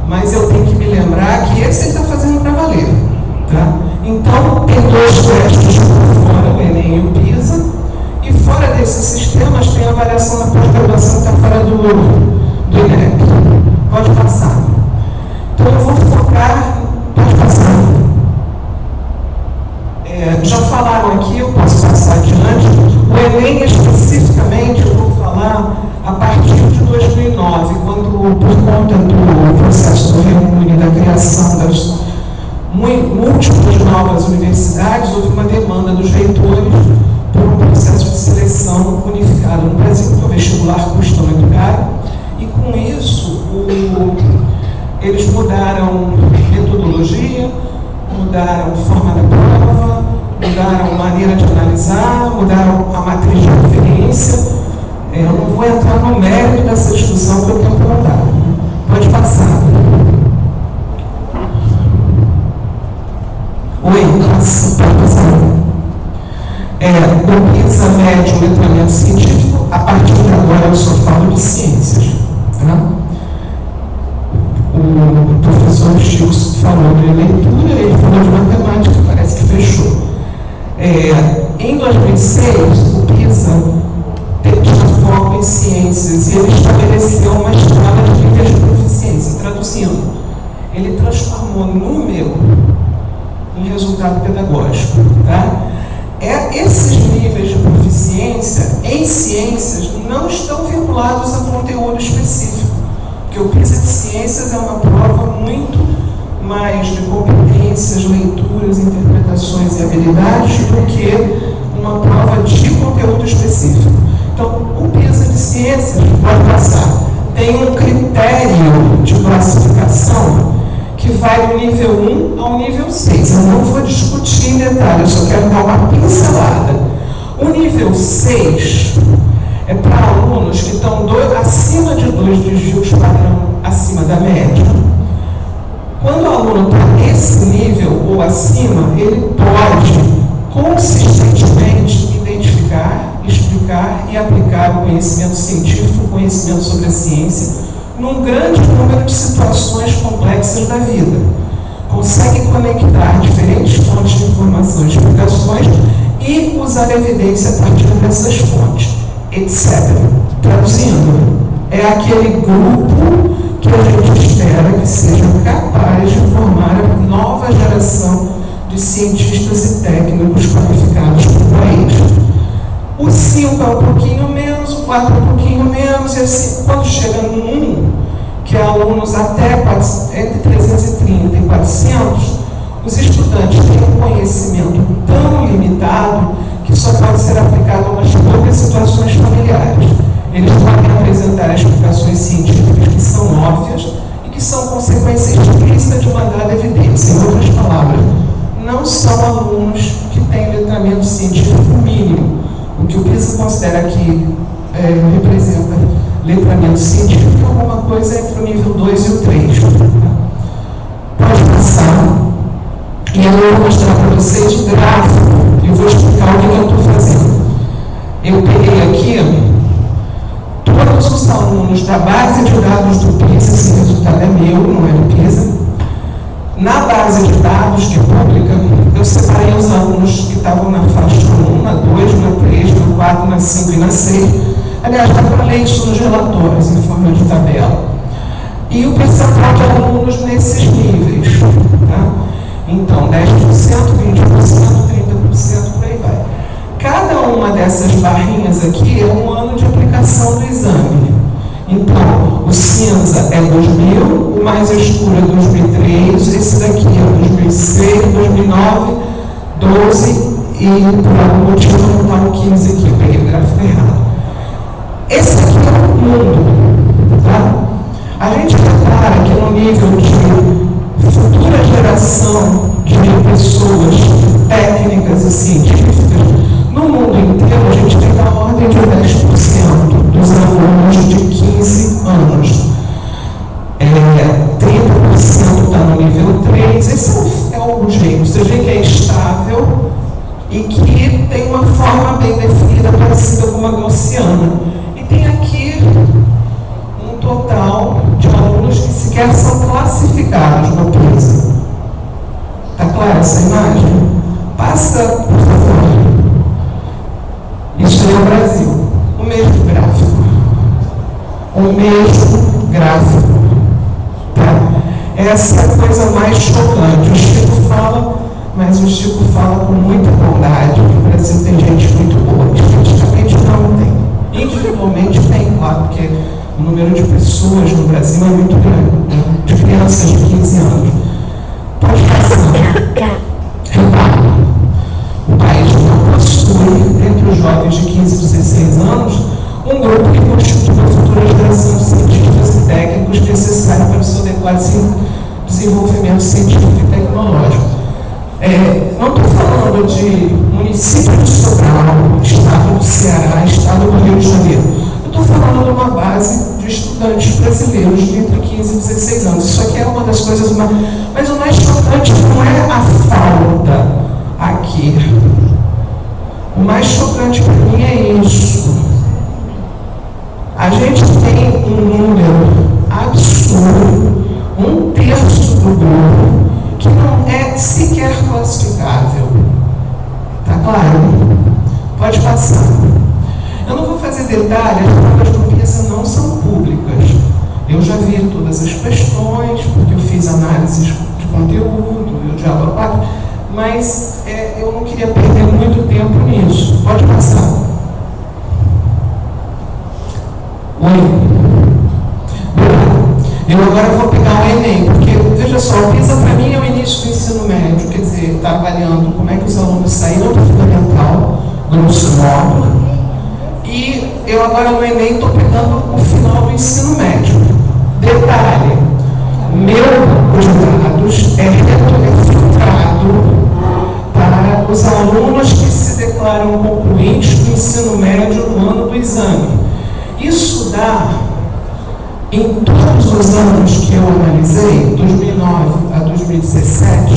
Speaker 1: mas eu tenho que me lembrar que esse está fazendo para valer. Tá? Então, tem 2 testes por fora, o Enem e o PISA, e fora desses sistemas tem a avaliação da pós-graduação que está fora do INEP. Pode passar. Então, eu vou focar. Pode passar. Já falaram aqui, eu posso passar adiante. O Enem, especificamente, eu vou falar a partir de 2009, quando, por conta do processo do reúne, da criação das múltiplas novas universidades, houve uma demanda dos reitores por um processo de seleção unificado no Brasil, porque o vestibular custa muito caro, e com isso eles mudaram metodologia, mudaram forma da prova, mudaram maneira de analisar, mudaram a matriz de referência. Eu não vou entrar no mérito dessa discussão que eu tenho para dar. Pode passar. Oi, pode passar. O PISA mede o letramento científico. A partir de agora eu só falo de ciências. Tá? O professor Chico falou de leitura, ele falou de matemática, parece que fechou. Em 2006, o PISA tinha foco em ciências e ele estabeleceu uma escala de níveis de proficiência. Traduzindo, ele transformou número em resultado pedagógico. Tá? Esses níveis de proficiência em ciências não estão vinculados a conteúdo específico, porque o PISA de ciências é uma prova muito mais de competências, leituras, interpretações e habilidades do que uma prova de conteúdo específico. Então, o PISA de ciências, pode passar, tem um critério de classificação que vai do nível 1 ao nível 6. Eu não vou discutir em detalhe, eu só quero dar uma pincelada. O nível 6 é para alunos que estão acima de 2 dígitos padrão, acima da média. Quando o aluno está nesse nível ou acima, ele pode consistentemente identificar, explicar e aplicar o conhecimento científico, o conhecimento sobre a ciência, num grande número de situações complexas da vida. Consegue conectar diferentes fontes de informação e explicações e usar evidência a partir dessas fontes, etc. Traduzindo, é aquele grupo que a gente espera que seja capaz de formar a nova geração de cientistas e técnicos qualificados para o país. O 5 é um pouquinho menos, o 4 é um pouquinho menos, e assim, quando chega no 1, que é alunos até entre 330 e 400, os estudantes têm um conhecimento tão limitado que só pode ser aplicado a umas poucas situações familiares. Eles podem apresentar explicações científicas que são óbvias e que são consequência explícita de uma dada evidência. Em outras palavras, não são alunos que têm letramento científico mínimo. O que o PISA considera que representa letramento científico é alguma coisa entre o nível 2 e o 3. Pode passar. E eu vou mostrar para vocês o gráfico e vou explicar o que eu estou fazendo. Eu peguei aqui todos os alunos da base de dados do meu, não é do PISA. Na base de dados de pública, eu separei os alunos que estavam na faixa 1, na 2, na 3, na 4, na 5 e na 6. Aliás, dá para ler isso nos relatórios, em forma de tabela. E o percentual de alunos nesses níveis. Tá? Então, 10%, 20%, 30%, por aí vai. Cada uma dessas barrinhas aqui é um ano de aplicação do exame. Então, o cinza é 2000, o mais escuro é 2003, esse daqui é 2006, 2009, 12 e por algum motivo não está o 15 aqui, eu peguei o gráfico errado. Esse aqui é o mundo, tá? A gente repara que no nível de futura geração de pessoas técnicas e científicas, no mundo inteiro a gente tem da ordem de 10% dos alunos de 15 anos. 30% está no nível 3, esse é o jeito. Você vê que é estável e que tem uma forma bem definida, parecida com uma gaussiana. E tem aqui um total de alunos que sequer são classificados no PISA. Está clara essa imagem? Passa, por favor. Isso é o Brasil. O mesmo gráfico. O mesmo gráfico. Tá? Essa é a coisa mais chocante. O Chico fala, mas o Chico fala com muita bondade que o Brasil tem gente muito boa. Estatisticamente não tem. Individualmente tem, claro, porque o número de pessoas no Brasil é muito grande, né? De crianças de 15 anos. Pode passar. Repara, o país não possui, entre os jovens de 15 e 16 anos, um grupo que constitui a futura geração de cientistas e técnicos necessária para o seu adequado desenvolvimento científico e tecnológico. Não estou falando de município de Sobral, estado do Ceará, estado do Rio de Janeiro. Eu estou falando de uma base de estudantes brasileiros de entre 15 e 16 anos. Isso aqui é uma das coisas mais... Mas o mais chocante não é a falta aqui. O mais chocante para mim é isso. A gente tem um número absurdo, 1/3 do grupo, que não é sequer classificável. Tá claro? Pode passar. Eu não vou fazer detalhes, as provas do PISA não são públicas. Eu já vi todas as questões, porque eu fiz análises de conteúdo, eu dialogo, mas eu não queria perder muito tempo nisso. Pode passar. Oi. Eu agora vou pegar o Enem, porque, veja só, o PISA para mim é o início do ensino médio, quer dizer, está avaliando como é que os alunos saíram do fundamental, grosso modo, e eu agora no Enem estou pegando o final do ensino médio. Detalhe, meu banco de dados é filtrado para os alunos que se declaram concluintes do ensino médio no ano do exame. Isso dá, em todos os anos que eu analisei, 2009 a 2017,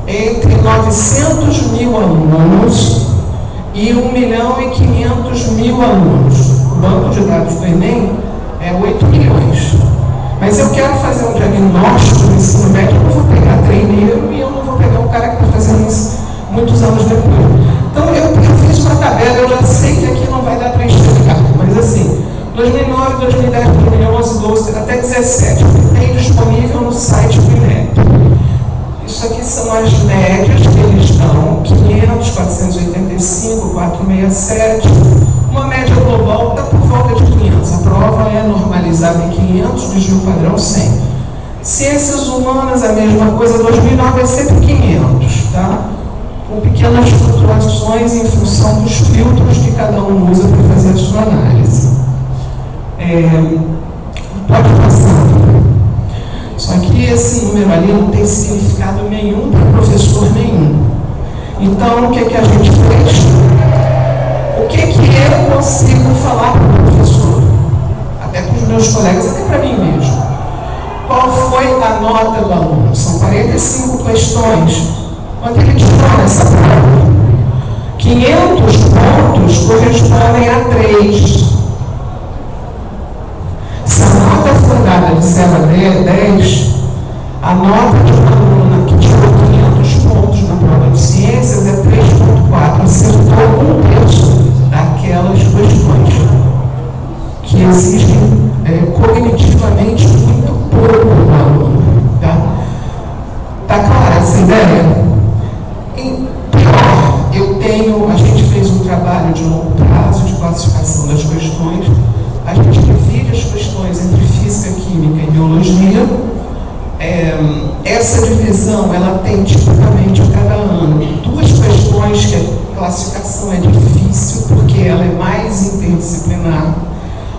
Speaker 1: entre 900 mil alunos e 1.500.000 alunos. O banco de dados do Enem é 8 milhões. Mas eu quero fazer um diagnóstico do ensino médio, eu não vou pegar treineiro e eu não vou pegar o cara que está fazendo isso muitos anos depois. Então eu fiz uma tabela, eu já sei que aqui não vai dar para enxergar, mas assim, 2009, 2010, 2011, 12, até 2017, tem disponível no site do INEP. Isso aqui são as médias que eles dão, 500, 485, 467, uma média global está por volta de 500. A prova é normalizada em 500, desvio padrão 100. Ciências humanas, a mesma coisa, 2009 é sempre 500, tá? Com pequenas flutuações em função dos filtros que cada um usa para fazer a sua análise. Pode passar. Só que esse número ali não tem significado nenhum para professor nenhum. Então, o que a gente fez? O que eu consigo falar para o professor? Até para os meus colegas, até para mim mesmo. Qual foi a nota do aluno? São 45 questões. Quanto ele tirou nessa prova? 500 pontos correspondem a 3. Se a nota for dada de 0 a 10, 10, a nota de uma aluna que tirou 500 pontos na prova de ciências é 3,4, acertou 1/3 daquelas questões que exigem cognitivamente muito pouco do aluno. Tá clara essa ideia? A gente fez um trabalho de longo prazo de classificação das questões. A gente divide as questões entre física, química e biologia. Essa divisão, ela tem tipicamente a cada ano 2 questões que a classificação é difícil, porque ela é mais interdisciplinar.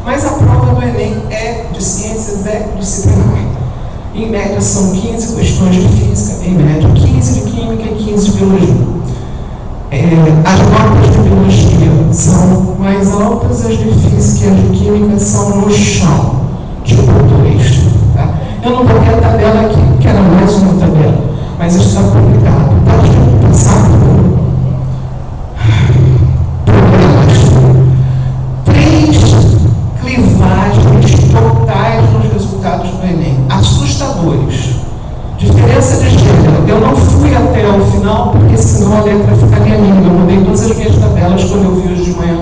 Speaker 1: Mas a prova do Enem de ciências é disciplinar. Em média são 15 questões de física, em média 15 de química e 15 de biologia. As notas de biologia são mais altas, as de física e as de química são no chão, tipo 2. Tá? Eu não vou ter a tabela aqui, porque era mais uma tabela, mas isso está complicado. Pode passar por problemas. 3 clivagens totais nos resultados do Enem, assustadores. Diferença de gênero. Eu não fui até o final, porque senão a letra ficaria linda. Eu mudei todas as minhas tabelas quando eu vi hoje de manhã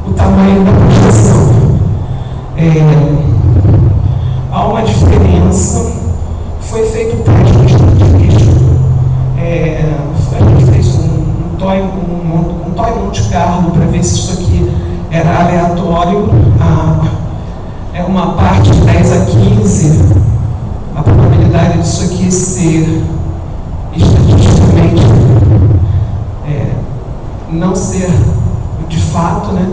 Speaker 1: o tamanho da projeção. Há uma diferença. Foi feito o teste de estatística. A gente fez um toy Monte Carlo para ver se isso aqui era aleatório. É uma parte de 10 a 15. A probabilidade disso aqui ser estatisticamente não ser de fato, né?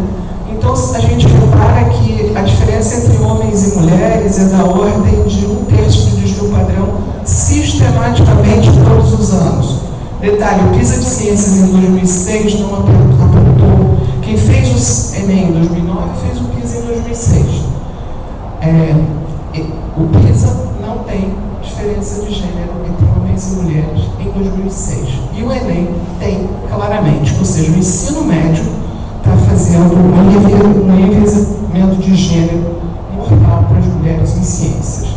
Speaker 1: Então a gente repara que a diferença entre homens e mulheres é da ordem de 1/3 de desvio padrão sistematicamente todos os anos. Detalhe, o PISA de Ciências em 2006 não apontou. Quem fez o Enem em 2009 fez o PISA em 2006. O PISA não tem diferença de gênero entre homens e mulheres em 2006. E o Enem tem claramente, ou seja, o ensino médio está fazendo um enviesamento de gênero mortal para as mulheres em ciências.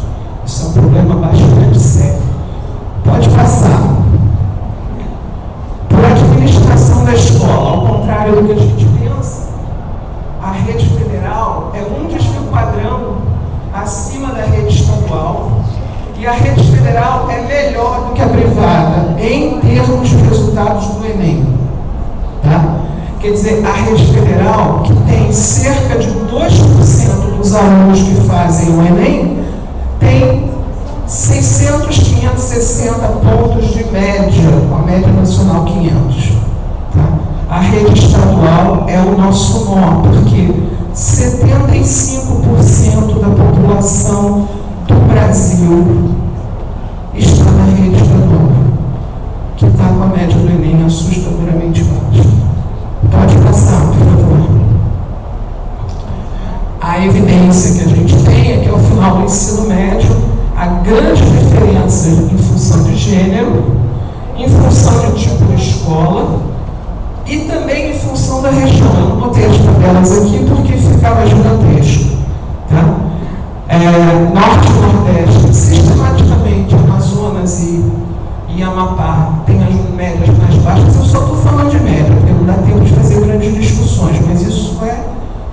Speaker 1: Isso é um problema bastante sério. Pode passar. Por administração da escola, ao contrário do que a gente pensa, a rede federal é um desvio padrão acima da rede estadual, e a rede federal é melhor do que a privada em termos de resultados do Enem. Tá? Quer dizer, a rede federal, que tem cerca de 2% dos alunos que fazem o Enem, tem 560 pontos de média, a média nacional 500. Tá? A rede estadual é o nosso nó, porque 75% da população do Brasil está na rede estadual, que está com a média do Enem assustadoramente baixa. Pode passar, por favor. A evidência que a gente tem é que ao final do ensino médio, a grande diferença em função de gênero, em função de tipo de escola, e também em função da região. Eu não botei as tabelas aqui porque ficava gigantesco. Tá? Norte e Nordeste, sistematicamente, Amazonas e Amapá têm as médias mais baixas. Eu só estou falando de média, porque não dá tempo de fazer grandes discussões, mas isso é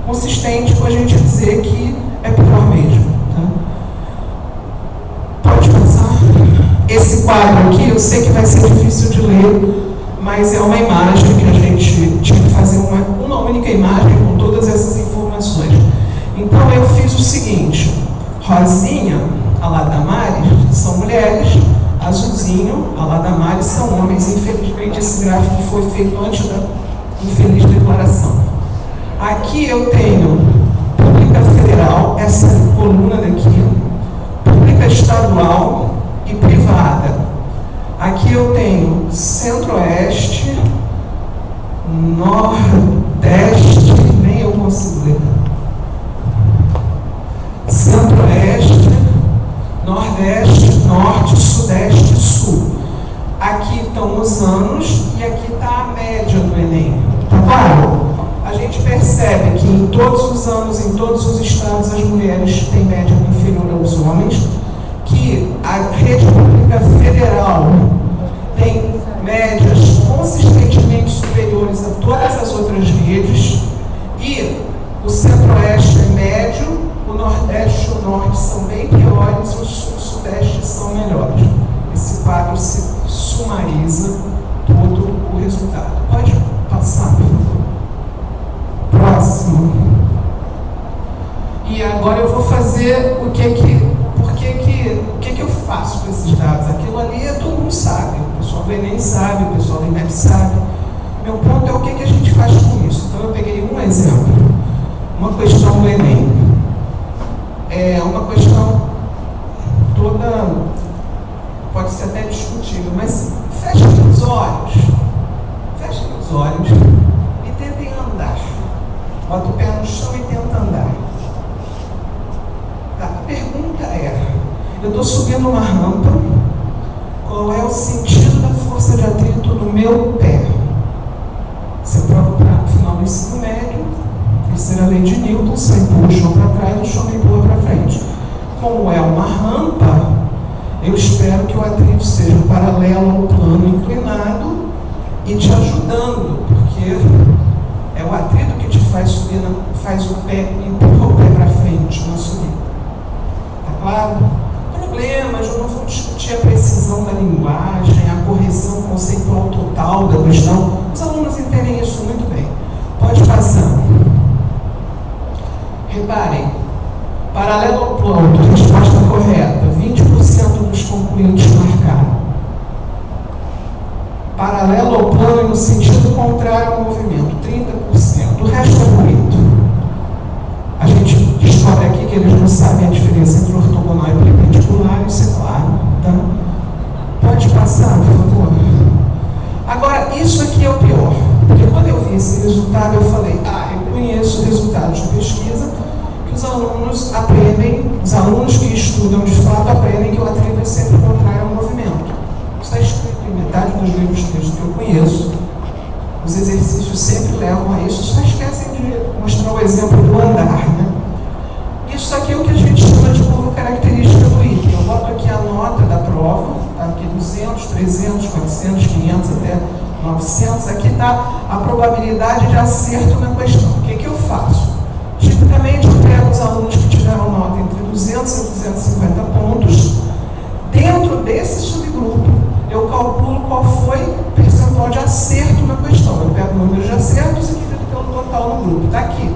Speaker 1: consistente com a gente dizer que é pior mesmo. Tá? Pode passar. Esse quadro aqui, eu sei que vai ser difícil de ler, mas é uma imagem que a gente tinha que fazer uma única imagem com todas essas informações. Então eu fiz o seguinte: rosinha, a lá Damares, são mulheres, azulzinho, a lá Damares, são homens. Infelizmente esse gráfico foi feito antes da infeliz declaração. Aqui eu tenho pública federal, essa coluna daqui, pública estadual e privada. Aqui eu tenho Centro-Oeste, Nordeste, nem eu consigo ler. Centro-Oeste, Nordeste, Norte, Sudeste e Sul. Aqui estão os anos e aqui está a média do Enem. Tá claro? A gente percebe que em todos os anos, em todos os estados, as mulheres têm média inferior aos homens. que a rede pública federal tem médias consistentemente superiores a todas as outras redes e o centro-oeste é médio, o nordeste e o norte são bem piores e o sul e o sudeste são melhores. Esse quadro se sumariza todo o resultado. Pode passar, por favor. Próximo. E agora eu vou fazer o que eu faço com esses dados. Aquilo ali todo mundo sabe, o pessoal do Enem sabe, o pessoal do INEP sabe. Meu ponto é o que a gente faz com isso. Então eu peguei um exemplo, uma questão do Enem. É uma questão toda, pode ser até discutível, mas fechem os olhos e tentem andar. Bota o pé no chão e tenta andar. Tá, a pergunta é, eu estou subindo uma rampa, qual é o sentido da força de atrito no meu pé? Você prova para o final do ensino médio, terceira lei de Newton, você empurra o chão para trás, o chão empurra para frente. Como é uma rampa, eu espero que o atrito seja paralelo ao plano inclinado e te ajudando, porque é o atrito que te faz subir, faz o pé, empurra o pé para frente na subida. Tá claro? Problemas, eu não vou discutir a precisão da linguagem, a correção conceitual total da questão. Os alunos entendem isso muito bem. Pode passar. Reparem, paralelo ao plano, resposta correta, 20% dos concluintes marcaram. Paralelo ao plano e no sentido contrário ao movimento, 30%. O resto é bonito. A gente descobre aqui que eles não sabem a diferença entre ortogonal e perpendicular, isso é claro. Tá? Pode passar, por favor. Agora, isso aqui é o pior. Porque quando eu vi esse resultado, eu falei, eu conheço resultados de pesquisa que os alunos aprendem, os alunos que estudam de fato aprendem que o atrito é sempre contrário ao movimento. Isso está escrito em metade dos livros de texto que eu conheço. Os exercícios sempre levam a isso, só esquecem de mostrar o exemplo do andar, né? Isso aqui é o que a gente chama de curva característica do item. Eu boto aqui a nota da prova, tá aqui 200, 300, 400, 500, até 900. Aqui está a probabilidade de acerto na questão. O que eu faço? Tipicamente eu pego os alunos que tiveram nota entre 200 e 250 pontos. Dentro desse subgrupo, eu calculo qual foi o percentual de acerto na questão. Eu pego o número de acertos e divido pelo total no grupo. Está aqui.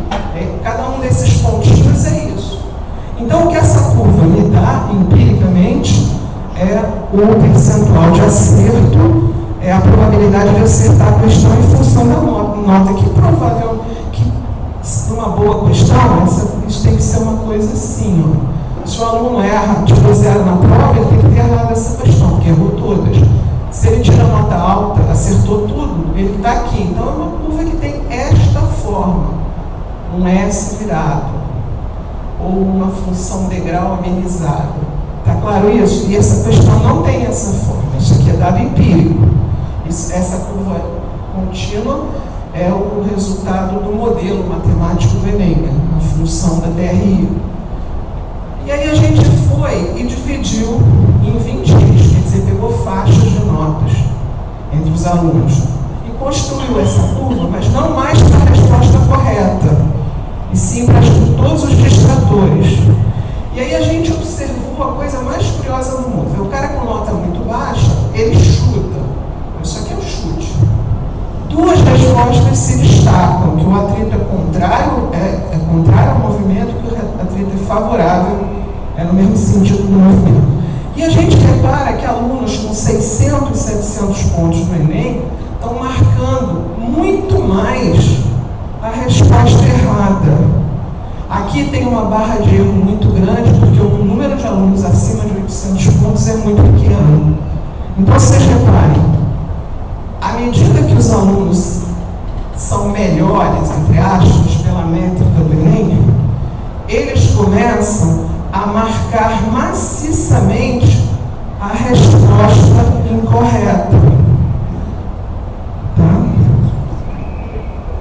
Speaker 1: Cada um desses pontinhos é isso. Então, o que essa curva me dá, empiricamente, é o percentual de acerto, é a probabilidade de acertar a questão em função da nota, que provavelmente, numa boa questão, isso tem que ser uma coisa assim, ó. Se o aluno erra, tirou 0 na prova, ele tem que ter errado essa questão, porque errou todas. Se ele tira nota alta, acertou tudo, ele está aqui. Então, é uma curva que tem esta forma, um S virado, ou uma função degrau amenizada. Está claro isso? E essa questão não tem essa forma. Isso aqui é dado empírico. Essa curva contínua é o resultado do modelo matemático do Enem, né? A função da TRI. E aí a gente foi e dividiu em 20 dias, quer dizer, pegou faixas de notas entre os alunos e construiu essa curva, mas não mais para a resposta correta, e sim para todos os distratores. E aí a gente observou a coisa mais curiosa do mundo. O cara com nota muito baixa, ele chuta. Isso aqui é um chute. Duas respostas se destacam, que o atrito é contrário ao movimento, que o atrito é favorável, é no mesmo sentido do movimento. E a gente repara que alunos com 600 e 700 pontos no Enem estão marcando muito mais a resposta errada. Aqui tem uma barra de erro muito grande, porque o número de alunos acima de 800 pontos é muito pequeno. Então, vocês reparem, à medida que os alunos são melhores, entre aspas, pela métrica do Enem, eles começam a marcar maciçamente a resposta incorreta. Tá?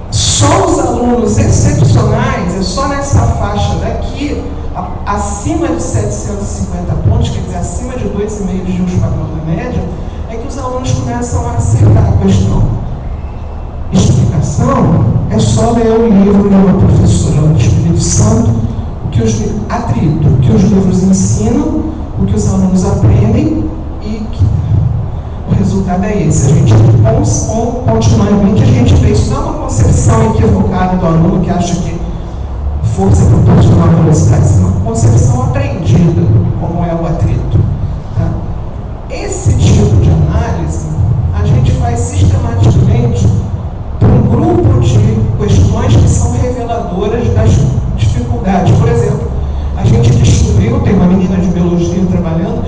Speaker 1: Só os alunos excepcionais, é só nessa faixa daqui, acima de 750 pontos, quer dizer, acima de 2,5 de juros padrão da média, é que os alunos começam a acertar a questão. Explicação é só ler o livro de uma professora do Espírito Santo, o que os livros ensinam, o que os alunos aprendem, e que o resultado é esse. A gente, continuamente, a gente vê isso. Não é uma concepção equivocada do aluno que acha que força proporcional à velocidade, é uma concepção aprendida, como é o atrito. Tá? Esse tipo de análise a gente faz sistematicamente para um grupo de questões que são reveladoras das dificuldades. Por exemplo, a gente descobriu, tem uma menina de biologia trabalhando,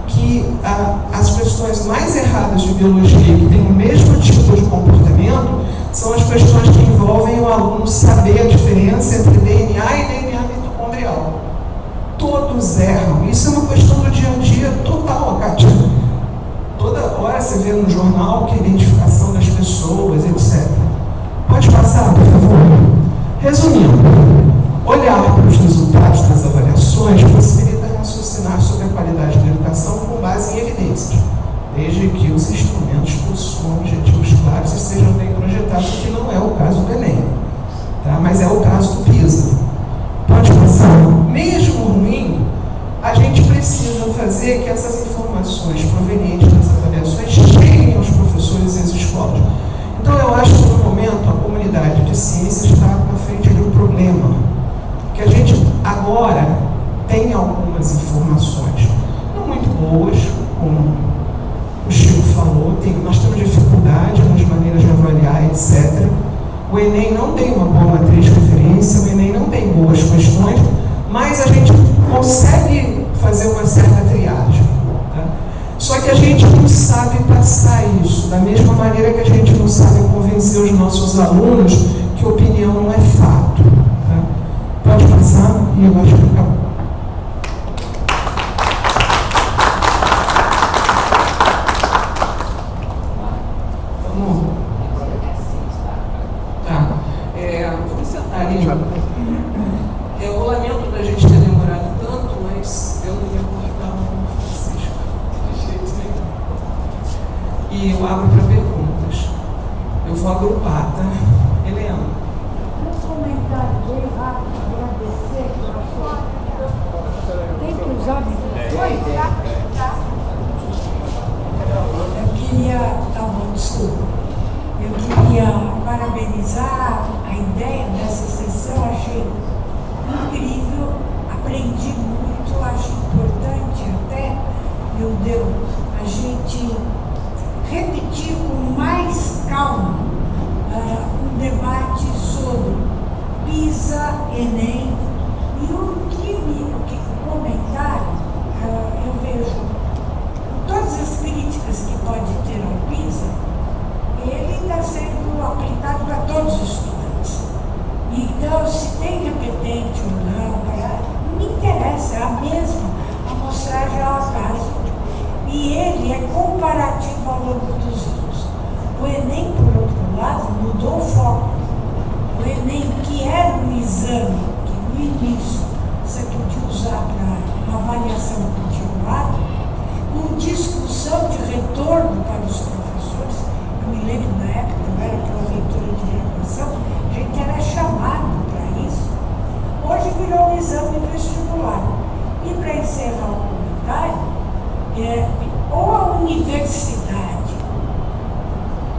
Speaker 1: que as questões mais erradas de biologia, que têm o mesmo tipo de comportamento, são as questões que envolvem o aluno saber a diferença entre DNA e DNA mitocondrial. Todos erram. Isso é uma questão do dia a dia total, Kátia. Toda hora você vê no jornal que a identificação das pessoas, etc. Pode passar, por favor? Resumindo, olhar para os resultados das avaliações possibilita raciocinar sobre a qualidade da educação com base em evidências, desde que os instrumentos possuam objetivos claros e sejam bem projetados, que não é o caso do Enem, tá? Mas é o caso do PISA. Pode passar? Mesmo ruim, a gente precisa fazer que essas informações provenientes das avaliações cheguem aos professores e às escolas. Então, eu acho que no momento a comunidade de ciências está na frente de um problema, que a gente agora tem algumas informações não muito boas, como o Chico falou, nós temos dificuldade nas maneiras de avaliar, etc. O Enem não tem uma boa matriz de referência, o Enem não tem boas questões, mas a gente consegue fazer uma certa triagem. Tá? Só que a gente não sabe passar isso, da mesma maneira que a gente não sabe convencer os nossos alunos que opinião não é fato. Tá? Pode passar? E eu acho que acabou. Vamos sentar ali. Eu lamento da gente ter demorado tanto, mas eu não ia cortar o Francisco de jeito nenhum. E eu abro para perguntas. Eu vou agrupar, tá? Helena.
Speaker 6: Um comentário bem rápido, agradecer pela sua. Tem que usar Eu queria, tá bom, desculpa. Eu queria parabenizar a ideia dessa sessão, achei incrível, aprendi muito, acho importante até, a gente repetir com mais calma um debate sobre PISA, Enem, e o comentário, eu vejo todas as críticas que pode ter ao PISA, ele está sendo aplicado para todos os estudantes. Então, se tem repetente ou não, não me interessa, é a mesma amostragem ao acaso. E ele é comparativo ao longo dos anos. O Enem, por outro lado, mudou o foco. O Enem, que era um exame que no início você podia usar para uma avaliação continuada, com discussão de retorno para os professores. Eu me lembro na época, eu era proreitora de graduação, a gente era chamado para isso. Hoje virou um exame vestibular. E para encerrar o comentário, ou a universidade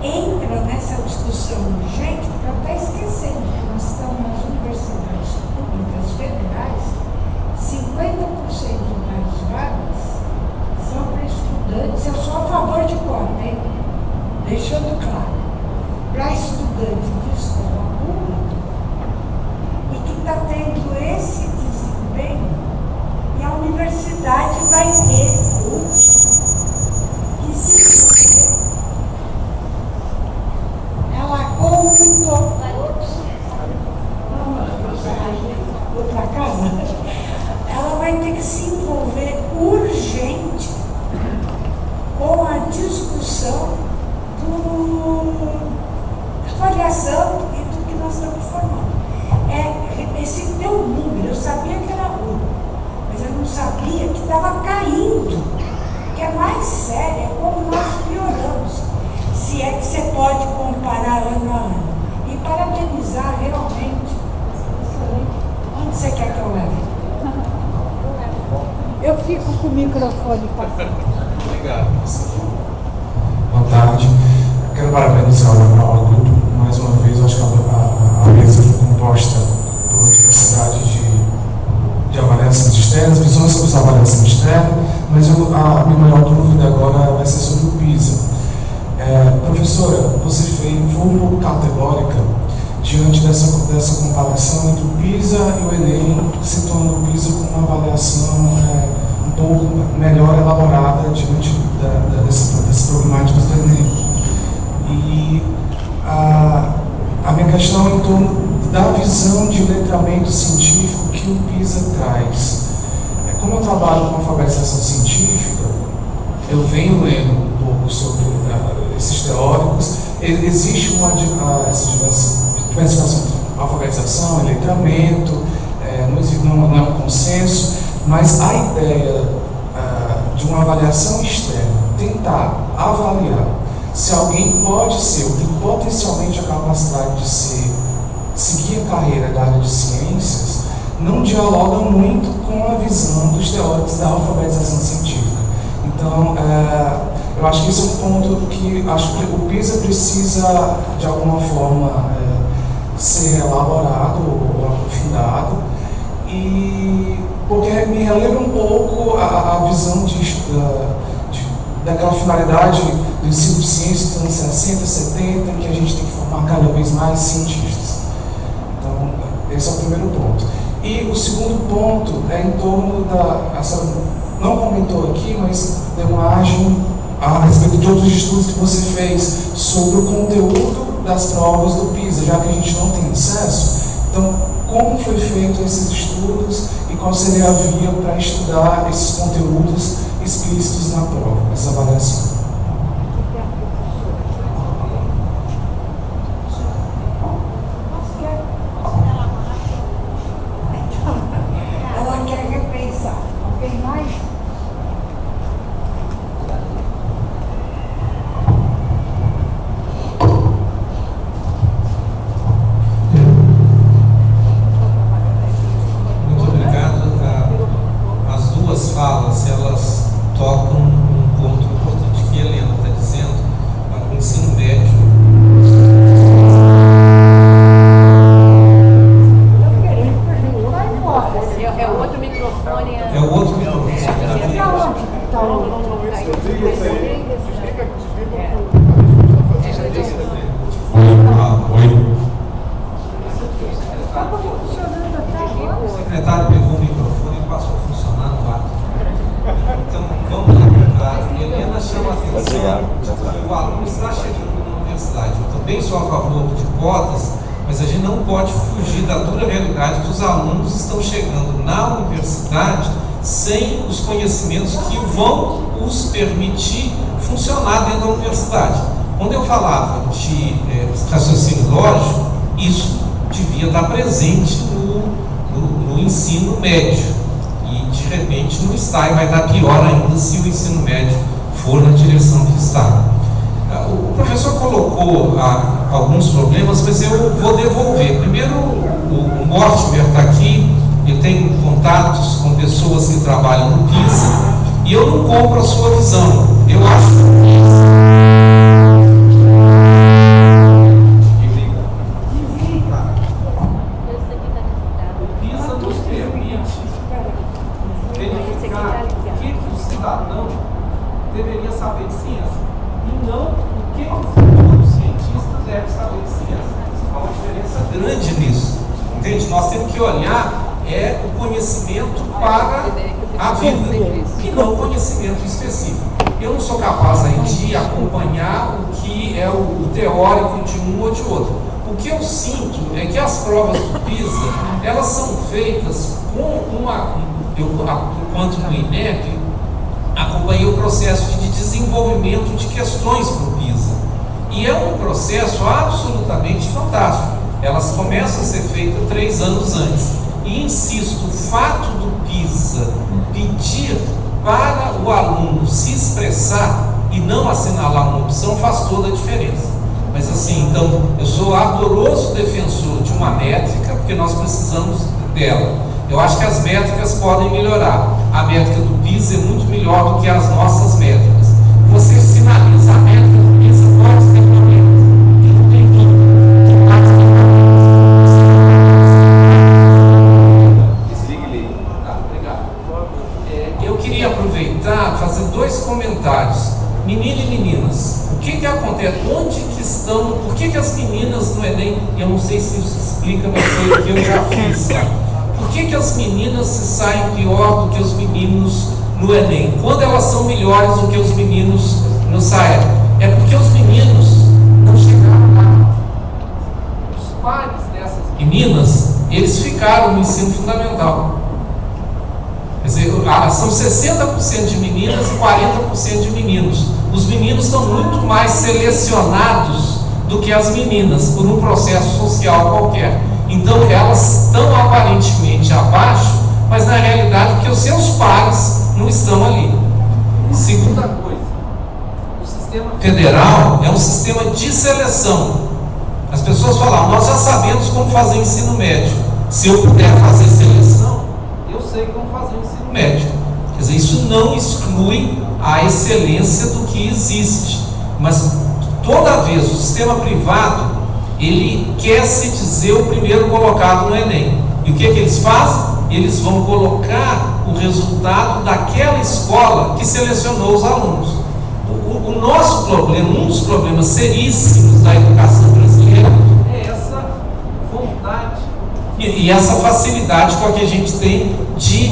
Speaker 6: entra nessa discussão urgente, porque harmonizar realmente. Onde você quer que eu leve? Eu fico com o microfone passando.
Speaker 2: Obrigado.
Speaker 5: Boa tarde. Quero parabenizar ao grupo mais uma vez. Eu acho que a mesa foi composta por uma diversidade de avaliações externas, visões sobre essa avaliação externa, mas a minha maior dúvida agora vai ser sobre o PISA. Professora, você foi um pouco categórica diante dessa comparação entre o PISA e o Enem, situando o PISA como uma avaliação um pouco melhor elaborada diante dessas problemáticas do Enem. E a minha questão é em torno da visão de letramento científico que o PISA traz. Como eu trabalho com alfabetização científica, eu venho lendo um pouco sobre esses teóricos. Existe essa diversificação entre alfabetização e letramento, não é um consenso, mas a ideia de uma avaliação externa, tentar avaliar se alguém pode ser, ou tem potencialmente a capacidade de seguir a carreira da área de ciências, não dialoga muito com a visão dos teóricos da alfabetização científica. Então, eu acho que esse é um ponto que acho que o PISA precisa, de alguma forma, ser elaborado ou aprofundado, e porque me relembra um pouco a visão daquela finalidade do ensino de ciência dos anos 60, 70, que a gente tem que formar cada vez mais cientistas. Então, esse é o primeiro ponto. E o segundo ponto é em torno a senhora não comentou aqui, mas deu margem a respeito de outros estudos que você fez sobre o conteúdo das provas do PISA, já que a gente não tem acesso. Então, como foi feito esses estudos e qual seria a via para estudar esses conteúdos explícitos na prova, essa avaliação?
Speaker 6: Ela quer repensar. Alguém mais?
Speaker 2: Muito obrigado. As duas falas, elas tocam um ponto importante que a Helena está dizendo, o ensino médio.
Speaker 3: É o outro microfone.
Speaker 2: É o outro microfone.
Speaker 6: Está onde?
Speaker 5: Oi.
Speaker 2: O secretário pegou o microfone e passou a funcionar no ar. Então, vamos lá. A Helena chama a atenção que o aluno está chegando na universidade. Eu também sou a favor de cotas, mas a gente não pode fugir da dura realidade que os alunos estão chegando na universidade sem os conhecimentos que vão os permitir funcionar dentro da universidade. Quando eu falava de raciocínio lógico, isso devia estar presente no ensino médio. E, de repente, não está, e vai dar pior ainda se o ensino médio for na direção que está. O professor colocou alguns problemas, mas eu vou devolver. Primeiro, o Mortimer está aqui, eu tenho contatos com pessoas que trabalham no PISA, e eu não compro a sua visão. Eu acho o PISA nos permite verificar o que o cidadão deveria saber de ciência e não o que o cientista deve saber de ciência. Há uma diferença grande nisso. Entende? Nós temos que olhar o conhecimento para a vida e não o conhecimento específico. Eu não sou capaz aí de acompanhar o que é o teórico de um ou de outro. O que eu sinto é que as provas do PISA, elas são feitas com enquanto no INEP, acompanhei o processo de desenvolvimento de questões para o PISA. E é um processo absolutamente fantástico. Elas começam a ser feitas 3 anos antes. E insisto, o fato do PISA pedir para o aluno se expressar e não assinalar uma opção faz toda a diferença. Mas assim, então, eu sou ardoroso defensor uma métrica, porque nós precisamos dela. Eu acho que as métricas podem melhorar. A métrica do PISA é muito melhor do que as nossas métricas. Você sinaliza a métrica do PISA, pode ter problemas. Não tem Tá, obrigado. Eu queria aproveitar e fazer 2 comentários. Menino e meninas, o que acontece? Onde que estão? Por que as meninas no Enem, eu não sei se isso explica, mas foi o que eu já fiz, tá? Por que as meninas se saem pior do que os meninos no Enem? Quando elas são melhores do que os meninos no SAEB? É porque os meninos não chegaram lá. Os pais dessas meninas, eles ficaram no ensino fundamental. Quer dizer, são 60% de meninas e 40% de meninos. Os meninos estão muito mais selecionados do que as meninas, por um processo social qualquer. Então elas estão aparentemente abaixo, mas na realidade porque os seus pares não estão ali. Segunda coisa, o sistema federal é um sistema de seleção. As pessoas falam, nós já sabemos como fazer ensino médio. Se eu puder fazer seleção, eu sei como fazer ensino médio. Quer dizer, isso não exclui a excelência do que existe. Mas toda vez o sistema privado, ele quer se dizer o primeiro colocado no Enem. E o que eles fazem? Eles vão colocar o resultado daquela escola que selecionou os alunos. O nosso problema, um dos problemas seríssimos da educação brasileira é essa vontade e essa facilidade com a que a gente tem de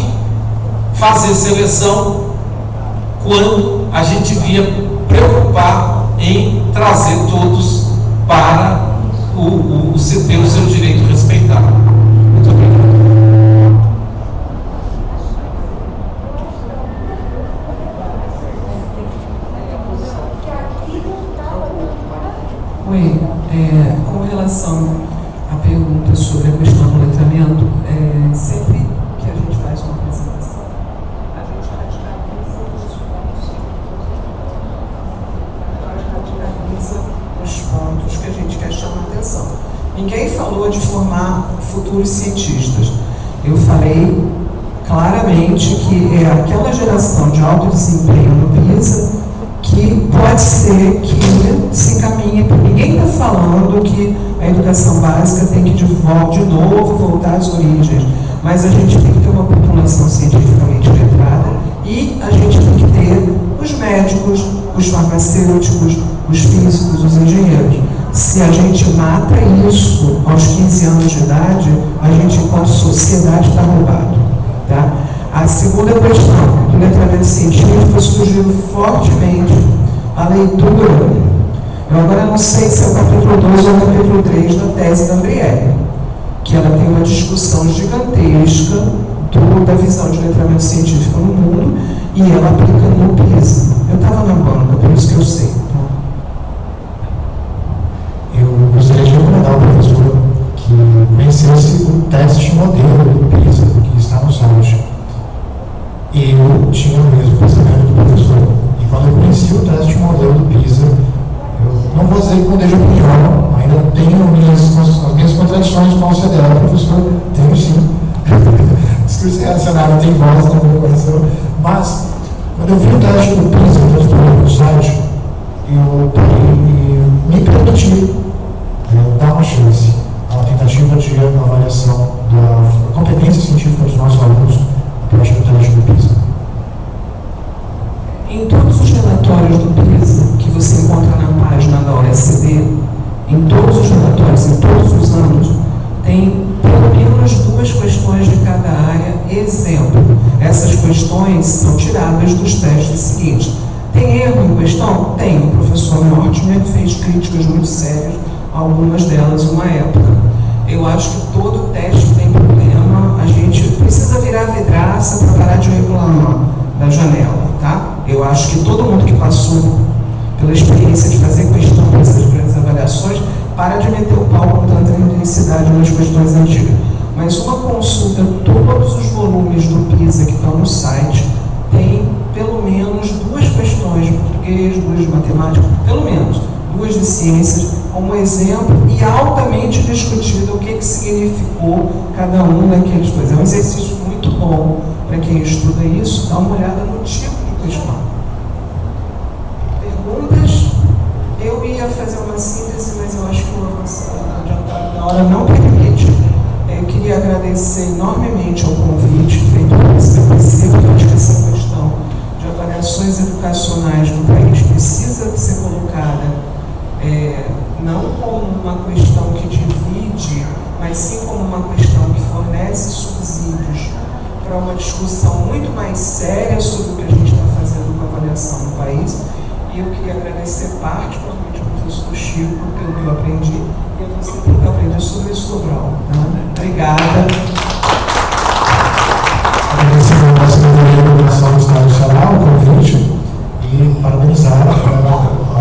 Speaker 2: fazer seleção quando a gente devia preocupar em trazer todos para ter o seu direito respeitado. Muito obrigado.
Speaker 1: Oi, com relação à pergunta sobre a questão do letramento, sempre que a gente faz uma apresentação, a gente radicaliza os pontos que a gente quer chamar a atenção. Ninguém falou de formar futuros cientistas. Eu falei claramente que é aquela geração de alto desempenho no PISA que pode ser que se encaminhe. Ninguém está falando que a educação básica tem que de novo voltar às origens, mas a gente tem que ter uma população cientificamente letrada e a gente tem que ter os médicos, os farmacêuticos, os físicos, os engenheiros. Se a gente mata isso aos 15 anos de idade, a gente, enquanto sociedade, está roubado. Tá? A segunda questão do letramento científico surgiu fortemente a leitura. Eu agora não sei se é o capítulo 2 ou o capítulo 3 da tese da Andriele, que ela tem uma discussão gigantesca da visão de letramento científico no mundo e ela aplica no PISA. Eu estava na banca, por isso que eu sei. Tá?
Speaker 5: Eu gostaria de recomendar ao professor que conhecesse o teste modelo do PISA, que está no site. Eu tinha o mesmo pensamento do professor. E quando eu conheci o teste modelo do PISA, eu não vou dizer que mudei de opinião, ainda tenho as minhas contradições com a OCDE, professor, tenho sim. Discurso reacionário tem voz no meu coração. Mas, quando eu vi o teste do PISA, eu estou no site, eu me permiti dar uma chance à tentativa de avaliação da competência científica dos nossos alunos a partir do teste do PISA.
Speaker 1: Em todos os relatórios do PISA que você encontra na página da OECD, em todos os relatórios, em todos os anos, tem pelo menos 2 questões de cada área. Exemplo, essas questões são tiradas dos testes seguintes. Tem erro em questão? Tem. O professor Mortimer fez críticas muito sérias, algumas delas uma época. Eu acho que todo teste tem problema, a gente precisa virar vidraça para parar de reclamar da janela, tá? Eu acho que todo mundo que passou pela experiência de fazer questão dessas grandes avaliações, para de meter o pau com tanta intensidade nas questões antigas. Mas uma consulta, todos os volumes do PISA que estão no site, tem pelo menos 2 questões de português, 2 de matemática, pelo menos 2 de ciências, como exemplo, e altamente discutido o que significa significou cada um daqueles dois. É um exercício muito bom para quem estuda isso, dá uma olhada no tipo de questão. Perguntas? Eu ia fazer uma síntese, mas eu acho que o adiantado da hora não permite. Eu queria agradecer enormemente ao convite feito por esse PPC, porque eu acho que essa questão de avaliações educacionais no país precisa ser colocada não como uma questão que divide, mas sim como uma questão que fornece subsídios para uma discussão muito mais séria sobre o que a gente está fazendo com a avaliação no país. E eu queria agradecer particularmente ao professor Chico pelo que eu aprendi e a você pelo que aprendeu sobre isso Sobral. Obrigada.
Speaker 5: Agradecer a nossa Secretaria de Educação do Estado do Ceará o convite e parabenizar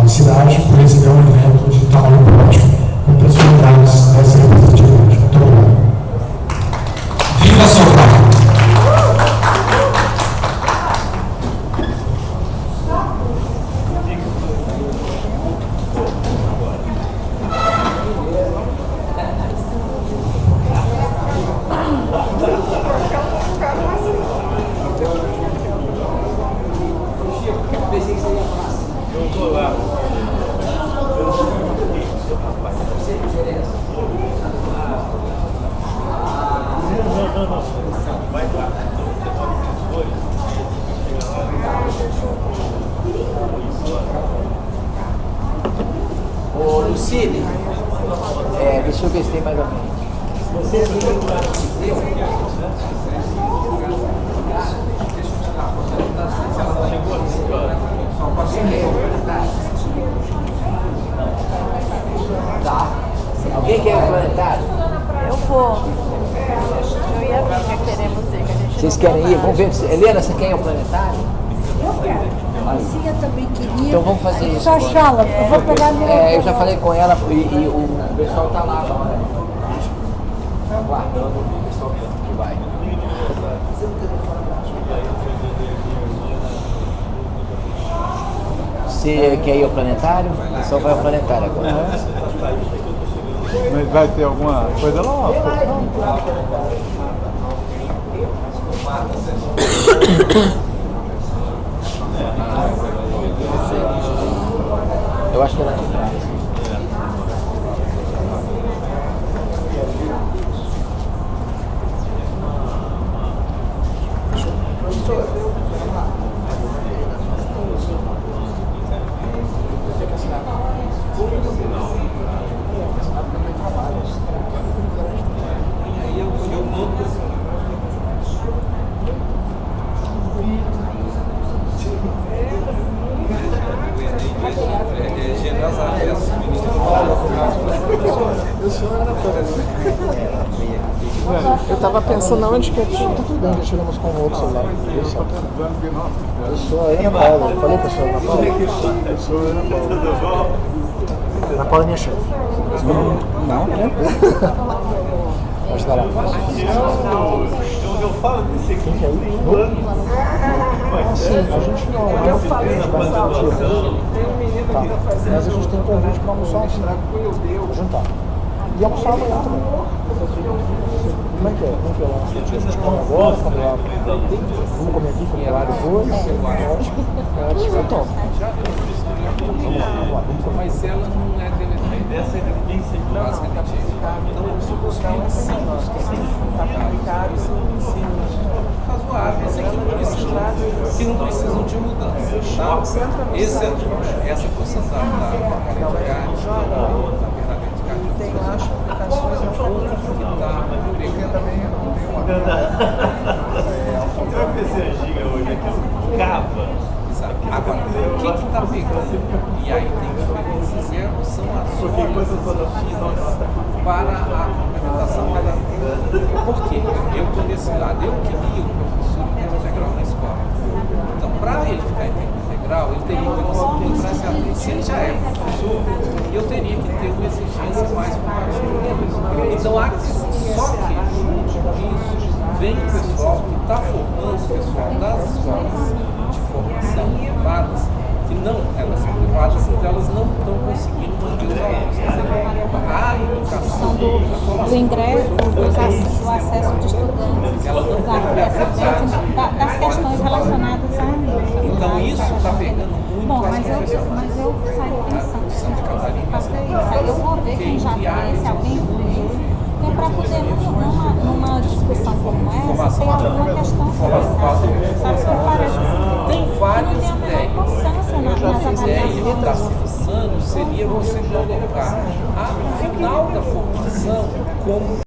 Speaker 5: a cidade por receber um evento de tamanho próximo com personalidades dessa representatividade. Muito obrigado.
Speaker 2: Viva Sobral!
Speaker 7: Ô Lucine, deixa eu ver se tem mais alguém. Tá. Alguém quer o planetário?
Speaker 3: Eu vou. Eu ia vir, já queremos ir, que a gente
Speaker 7: Vocês
Speaker 3: não
Speaker 7: querem ir?
Speaker 3: vai.
Speaker 7: Vamos ver. Helena, você quer ir ao planetário?
Speaker 6: Eu quero. A Cia também queria.
Speaker 7: Então vamos fazer isso.
Speaker 6: Só chala, eu vou pegar meu.
Speaker 7: Eu já falei com ela e o pessoal tá lá agora. Aguardando o pessoal que vai. Você quer ir ao planetário? O pessoal vai ao planetário agora.
Speaker 4: Mas vai ter alguma coisa lá?
Speaker 7: Eu acho que ela é de trás.
Speaker 2: Aí eu mando
Speaker 8: Eu tava pensando onde que eu tinha. Tudo bem, já chegamos com o outro celular. Eu sou a Ana Paula, eu falei que eu sou a Ana Paula. Eu sou a Ana Paula. Ana Paula é minha chefe. Não, tranquilo. Pode dar lá. Quem quer ir? Sim, a gente não. Eu falei que vai estar tá. Mas a gente tem um convite para almoçar aqui. Juntar. E almoçar amanhã também. Como é que é? Como é que é lá? A gente come agora, come lá. Vamos comer aqui, comer lá depois. Ótimo. Ótimo. Então. Vamos lá.
Speaker 2: mas ela não é deletada. Essa é dependência de basicamente isso. Então, os princípios que são aplicados são princípios razoáveis que não precisam de mudança. Tá? Essa porcentagem da paridade, tem as aplicações em outras que está
Speaker 9: Você vai pensar giga hoje, aqui cava.
Speaker 2: Agora, o que está pegando? E aí tem diferenças, são as zonas para a complementação da. Por quê? Eu estou desse lado. Eu queria o professor em tempo integral na escola. Então, para ele ficar em tempo integral, ele teria que encontrar esse aluno. Se ele já é professor, eu teria que ter uma exigência mais combativa. Então, há que, só que, junto disso, vem o pessoal que está formando o pessoal das escolas de formação privadas que não, elas são privadas, então elas não estão conseguindo manter os alunos. A educação
Speaker 3: Do ingresso, do acesso de estudantes, das questões relacionadas a isso.
Speaker 2: Então isso está pegando muito
Speaker 3: Bom,
Speaker 2: as
Speaker 3: mas
Speaker 2: professoras.
Speaker 3: eu saio pensando que a gente pode fazer isso. Aí eu vou ver quem já fez, se alguém fez, que é para poder, numa discussão como essa, ter alguma questão sobre isso. Sabe que parece que
Speaker 2: Tem várias
Speaker 3: não tem a menor
Speaker 2: ideias.
Speaker 3: importância nas
Speaker 2: A ideia que
Speaker 3: avaliações.
Speaker 2: está se fixando seria você colocar no final da formação como